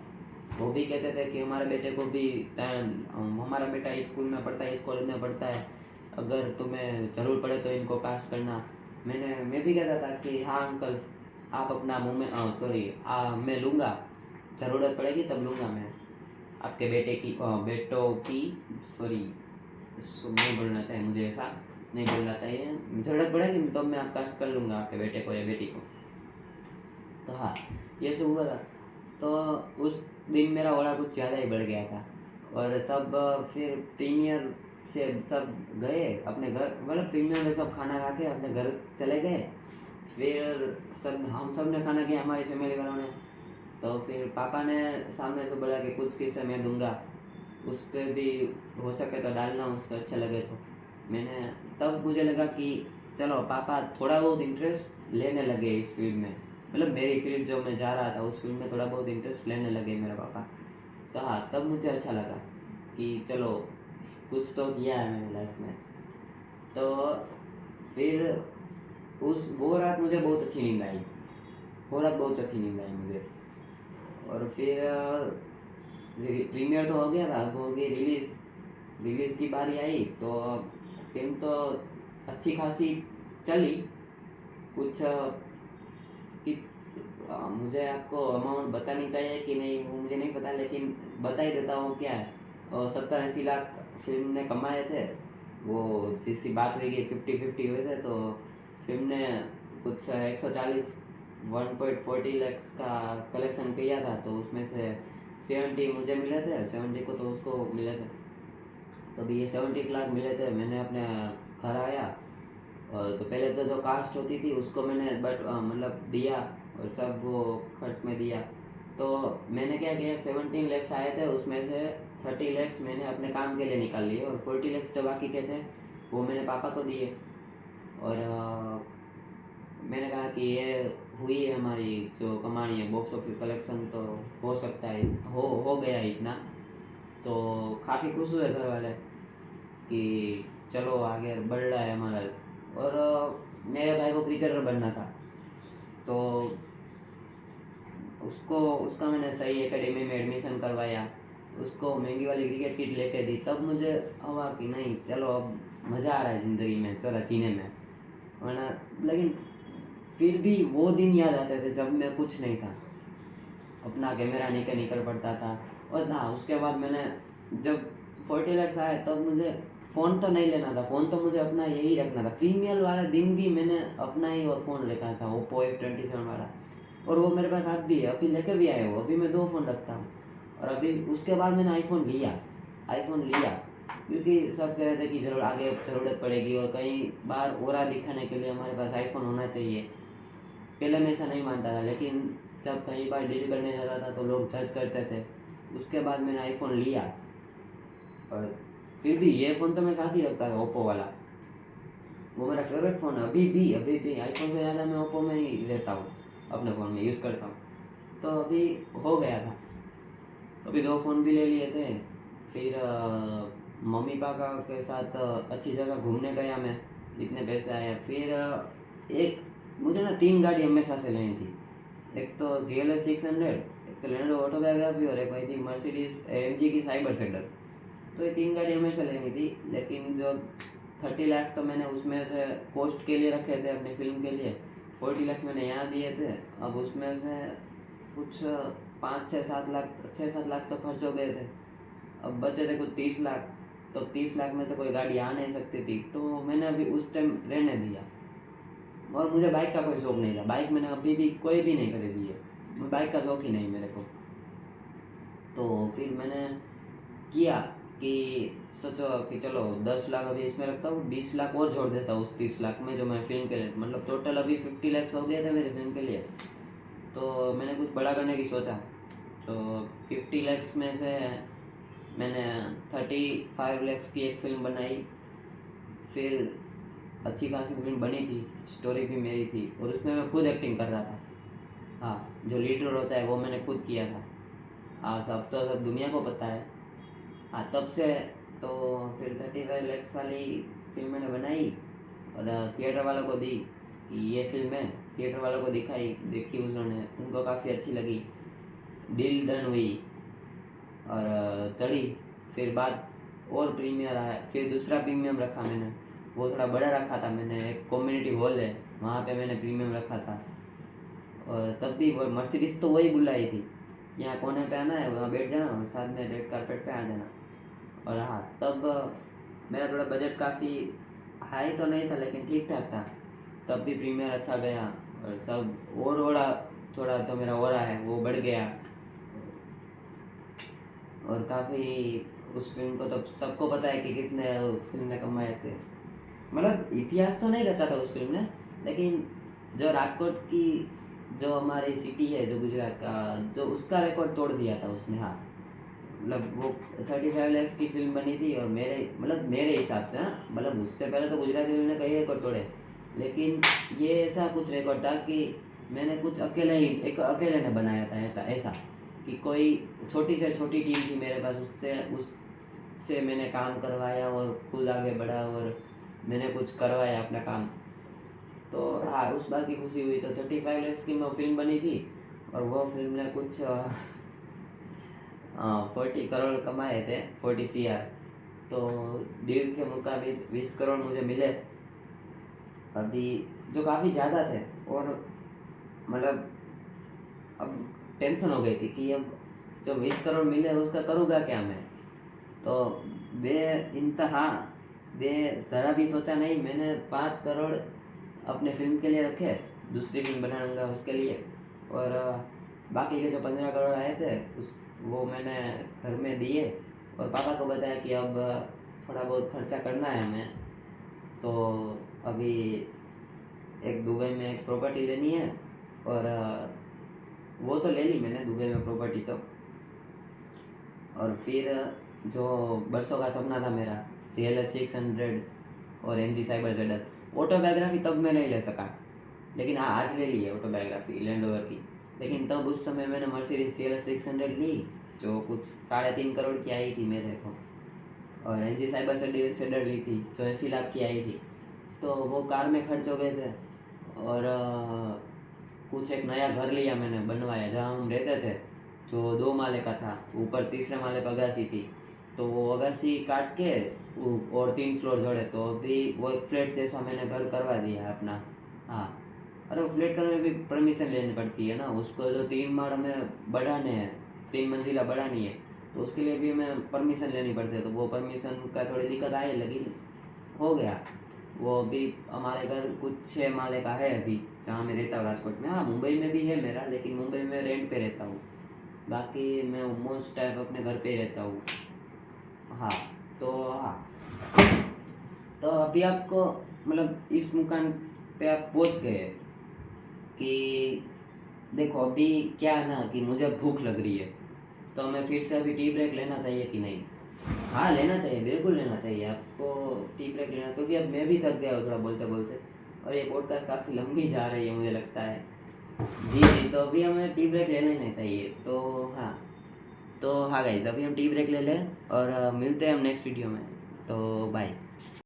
वो भी कहते थे कि हमारे बेटे को भी हमारा बेटा इस स्कूल में पढ़ता है, इस कॉलेज में पढ़ता है, अगर तुम्हें ज़रूर पड़े तो इनको कास्ट करना। मैं भी कहता था कि हाँ अंकल, आप अपना मुँह में मैं लूँगा, ज़रूरत पड़ेगी तब लूँगा मैं आपके बेटों की सॉरी नहीं बोलना चाहिए, मुझे ऐसा नहीं बोलना चाहिए, ज़रूरत पड़ेगी तो मैं आप कास्ट कर लूँगा आपके बेटे को या बेटी को। तो हाँ, ये सब हुआ था। तो उस दिन मेरा ओरा कुछ ज़्यादा ही बढ़ गया था। और सब फिर प्रीमियर से सब गए अपने घर, मतलब प्रीमियर में सब खाना खा के अपने घर चले गए। फिर हम सब ने खाना किया, हमारी फैमिली वालों ने। तो फिर पापा ने सामने से बोला कि कुछ किस्से मैं दूंगा, उस पर भी हो सके तो डालना, उसको अच्छा लगे तो। मैंने तब मुझे लगा कि चलो पापा थोड़ा बहुत इंटरेस्ट लेने लगे इस फील्ड में, मतलब मेरी फील्ड जो मैं जा रहा था उस फील्ड में थोड़ा बहुत इंटरेस्ट लेने लगे मेरे पापा। तो हाँ, तब मुझे अच्छा लगा कि चलो कुछ तो किया है मैंने लाइफ में। तो फिर वो रात मुझे बहुत अच्छी नींद आई, वो रात बहुत अच्छी नींद आई मुझे। और फिर प्रीमियर तो हो गया था, अब होगी रिलीज़ की बारी आई। तो फिल्म तो अच्छी खासी चली। कुछ मुझे आपको अमाउंट बतानी चाहिए कि नहीं वो मुझे नहीं पता, लेकिन बता ही देता हूँ क्या है। 70-80 लाख फिल्म ने कमाए थे। वो जिसकी बात हुई कि 50-50 हुए थे, तो फिल्म ने कुछ 140 1.40 लैक्स का कलेक्शन किया था। तो उसमें से 70 मुझे मिले थे, 70 को तो उसको मिले थे। तो अभी ये 70 लाख मिले थे, मैंने अपने घर आया। तो पहले तो जो कास्ट होती थी उसको मैंने मतलब दिया, और सब वो खर्च में दिया। तो मैंने क्या किया, 17 लैक्स आए थे, उसमें से 30 लैक्स मैंने अपने काम के लिए निकाल लिए, और 40 लैक्स जो बाकी के थे वो मैंने पापा को दिए। और मैंने कहा कि ये हुई है हमारी जो कमानी है, बॉक्स ऑफिस कलेक्शन तो हो सकता है हो गया है इतना। तो काफ़ी खुश हुए घर वाले कि चलो आगे बढ़ रहा है हमारा। और मेरे भाई को क्रिकेटर बनना था, तो उसका मैंने सही एकेडमी में एडमिशन करवाया, उसको महंगी वाली क्रिकेट किट लेके दी। तब मुझे हुआ कि नहीं चलो अब मज़ा आ रहा है ज़िंदगी में, चलो जीने में। वरना लेकिन फिर भी वो दिन याद आते थे जब मैं कुछ नहीं था, अपना कैमरा निकल पड़ता था। और हाँ, उसके बाद मैंने जब 40 लैक्स आए तब मुझे फ़ोन तो नहीं लेना था, फ़ोन तो मुझे अपना यही रखना था। प्रीमियर वाले दिन भी मैंने अपना ही और फ़ोन रखा था, ओप्पो F27 वाला, और वो मेरे पास आज भी है, अभी लेके भी आए हो। अभी मैं 2 फ़ोन रखता हूँ। और अभी उसके बाद मैंने आईफोन लिया क्योंकि सब कह रहे थे कि जरूर आगे ज़रूरत पड़ेगी और कई बार ओरा दिखाने के लिए हमारे पास आईफोन होना चाहिए। पहले मैं ऐसा नहीं मानता था, लेकिन जब कई बार डील करने जाता था तो लोग जज करते थे। उसके बाद मैंने आईफोन लिया, और फिर भी ये फ़ोन तो मैं साथ ही रखता था, ओप्पो वाला। वो मेरा फेवरेट फ़ोन है अभी भी आईफोन से ज़्यादा मैं ओप्पो में ही रहता हूँ, अपने फ़ोन में यूज़ करता हूँ। तो अभी हो गया था, तो अभी 2 फ़ोन भी ले लिए थे। फिर मम्मी पापा के साथ अच्छी जगह घूमने गया मैं, इतने पैसे आए। फिर एक मुझे ना 3 गाड़ी हमेशा से लेनी थी। एक तो GLS 600, एक तो लैंड रोवर ऑटोबायोग्राफी और एक भाई थी मर्सिडीज AMG की साइबर सेडर। तो ये 3 गाड़ी हमेशा लेनी थी। लेकिन जो 30 लाख तो मैंने उसमें से कॉस्ट के लिए रखे थे अपनी फिल्म के लिए, 40 लाख मैंने यहाँ दिए थे। अब उसमें से कुछ 5-6-7 लाख 6-7 लाख तो खर्च हो गए थे। अब बचे थे कुछ 30 लाख। तो 30 लाख में तो कोई गाड़ी आ नहीं सकती थी, तो मैंने अभी उस टाइम रहने दिया। और मुझे बाइक का कोई शौक नहीं था, बाइक मैंने अभी भी कोई भी नहीं खरीदी है, मैं बाइक का शौक ही नहीं मेरे को। तो फिर मैंने किया कि सोचो कि चलो 10 लाख अभी इसमें रखता हूँ, 20 लाख और जोड़ देता हूँ उस 30 लाख में जो मैं फिल्म के लिए, मतलब टोटल अभी 50 लाख हो गए थे मेरे फिल्म के लिए। तो मैंने कुछ बड़ा करने की सोचा। तो 50 लाख में से मैंने 35 लाख की एक फ़िल्म बनाई। फिर अच्छी खासी फिल्म बनी थी, स्टोरी भी मेरी थी और उसमें मैं खुद एक्टिंग कर रहा था। हाँ, जो लीडर होता है वो मैंने खुद किया था। हाँ, सब दुनिया को पता है। हाँ, तब से तो फिर 35 लाख वाली फिल्म मैंने बनाई और थिएटर वालों को दी कि ये फिल्म है। थिएटर वालों को दिखाई, देखी उन्होंने, उनको काफ़ी अच्छी लगी, डील डन हुई और चढ़ी। फिर बाद और प्रीमियर आया, फिर दूसरा प्रीमियम रखा मैंने, वो थोड़ा बड़ा रखा था मैंने। एक कम्युनिटी हॉल है, वहाँ पे मैंने प्रीमियम रखा था। और तब भी वो मर्सिडीज़ तो वही बुलाई थी, यहाँ कोने पे आना है, वहाँ बैठ जाना और साथ में रेड कारपेट पे आ जाना। और हाँ, तब मेरा थोड़ा बजट काफ़ी हाई तो नहीं था लेकिन ठीक ठाक था। तब भी प्रीमियर अच्छा गया और सब और थोड़ा तो मेरा और है वो बढ़ गया। और काफ़ी उस फिल्म को तो सबको पता है कि कितने फिल्म ने कमाए थे। मतलब इतिहास तो नहीं रचा था उस फिल्म ने, लेकिन जो राजकोट की, जो हमारी सिटी है, जो गुजरात का, जो उसका रिकॉर्ड तोड़ दिया था उसने। हाँ, मतलब वो 35 लाख की फिल्म बनी थी और मेरे हिसाब से, हाँ, मतलब उससे पहले तो गुजराती फिल्म ने कई रिकॉर्ड तोड़े, लेकिन ये ऐसा कुछ रिकॉर्ड था कि मैंने कुछ अकेले ने बनाया था। ऐसा ऐसा कि कोई छोटी से छोटी टीम थी मेरे पास, उससे मैंने काम करवाया और खुद आगे बढ़ा और मैंने कुछ करवाया अपना काम। तो हाँ, उस बात की खुशी हुई। तो 35 लाख की वो फिल्म बनी थी और वो फिल्म ने कुछ 40 करोड़ कमाए थे, 40 CR। तो डील के मुताबिक 20 करोड़ मुझे मिले अभी, जो काफ़ी ज़्यादा थे। और मतलब अब टेंशन हो गई थी कि अब जो 20 करोड़ मिले उसका करूँगा क्या मैं। तो इंतहा बे ज़रा भी सोचा नहीं, मैंने 5 करोड़ अपने फिल्म के लिए रखे, दूसरी फिल्म बनाऊंगा उसके लिए। और बाकी के जो 15 करोड़ आए थे वो मैंने घर में दिए और पापा को बताया कि अब थोड़ा बहुत खर्चा करना है हमें। तो अभी एक दुबई में एक प्रॉपर्टी लेनी है और वो तो ले ली मैंने दुबई में प्रॉपर्टी तो। और फिर जो बरसों का सपना था मेरा, GLS 600 और MG साइबर जेडर, ऑटोबायोग्राफी तब मैं नहीं ले सका, लेकिन हाँ आज ले ली है ऑटोबायोग्राफी लैंड रोवर की। लेकिन तब उस समय मैंने मर्सिडीज GLS 600 ली, जो कुछ 3.5 करोड़ की आई थी मेरे को। और MG साइबर सेडर ली थी जो 80 लाख की आई थी। तो वो कार में खर्च हो गए थे। और कुछ एक नया घर लिया मैंने, बनवाया, जहाँ हम रहते थे, जो 2 माले का था, ऊपर तीसरे माले पर अगासी थी। तो वो अगासी काट के और 3 फ्लोर जोड़े, तो अभी वो एक फ्लैट जैसा मैंने घर करवा दिया है अपना। हाँ, अरे वो फ्लैट करने में भी परमिशन लेनी पड़ती है ना, उसको जो 3 माड़ में बढ़ाने हैं, 3 मंजिला बढ़ानी है, तो उसके लिए भी हमें परमिशन लेनी पड़ती है। तो वो परमिशन का थोड़ी दिक्कत आई, लगी, हो गया वो। अभी हमारे घर कुछ 6 माले का है अभी, जहाँ मैं रहता हूँ राजकोट में। हाँ, मुंबई में भी है मेरा, लेकिन मुंबई में रेंट पे रहता हूँ, बाकी मैं मोस्ट टाइम अपने घर पे ही रहता हूँ। हाँ, तो हाँ, तो अभी आपको मतलब इस मुकाम पे आप पहुँच गए कि देखो अभी क्या है ना कि मुझे भूख लग रही है, तो हमें फिर से अभी टी ब्रेक लेना चाहिए कि नहीं? हाँ, लेना चाहिए, बिल्कुल लेना चाहिए आपको टी ब्रेक लेना, क्योंकि अब मैं भी थक गया हूँ थोड़ा बोलते बोलते, और ये पॉडकास्ट काफ़ी लंबी जा रही है मुझे लगता है। जी जी, तो अभी हमें टी ब्रेक लेना ही नहीं चाहिए। तो हाँ, तो हाँ गाइज, अभी हम टी ब्रेक ले लें और मिलते हैं हम नेक्स्ट वीडियो में। तो बाय।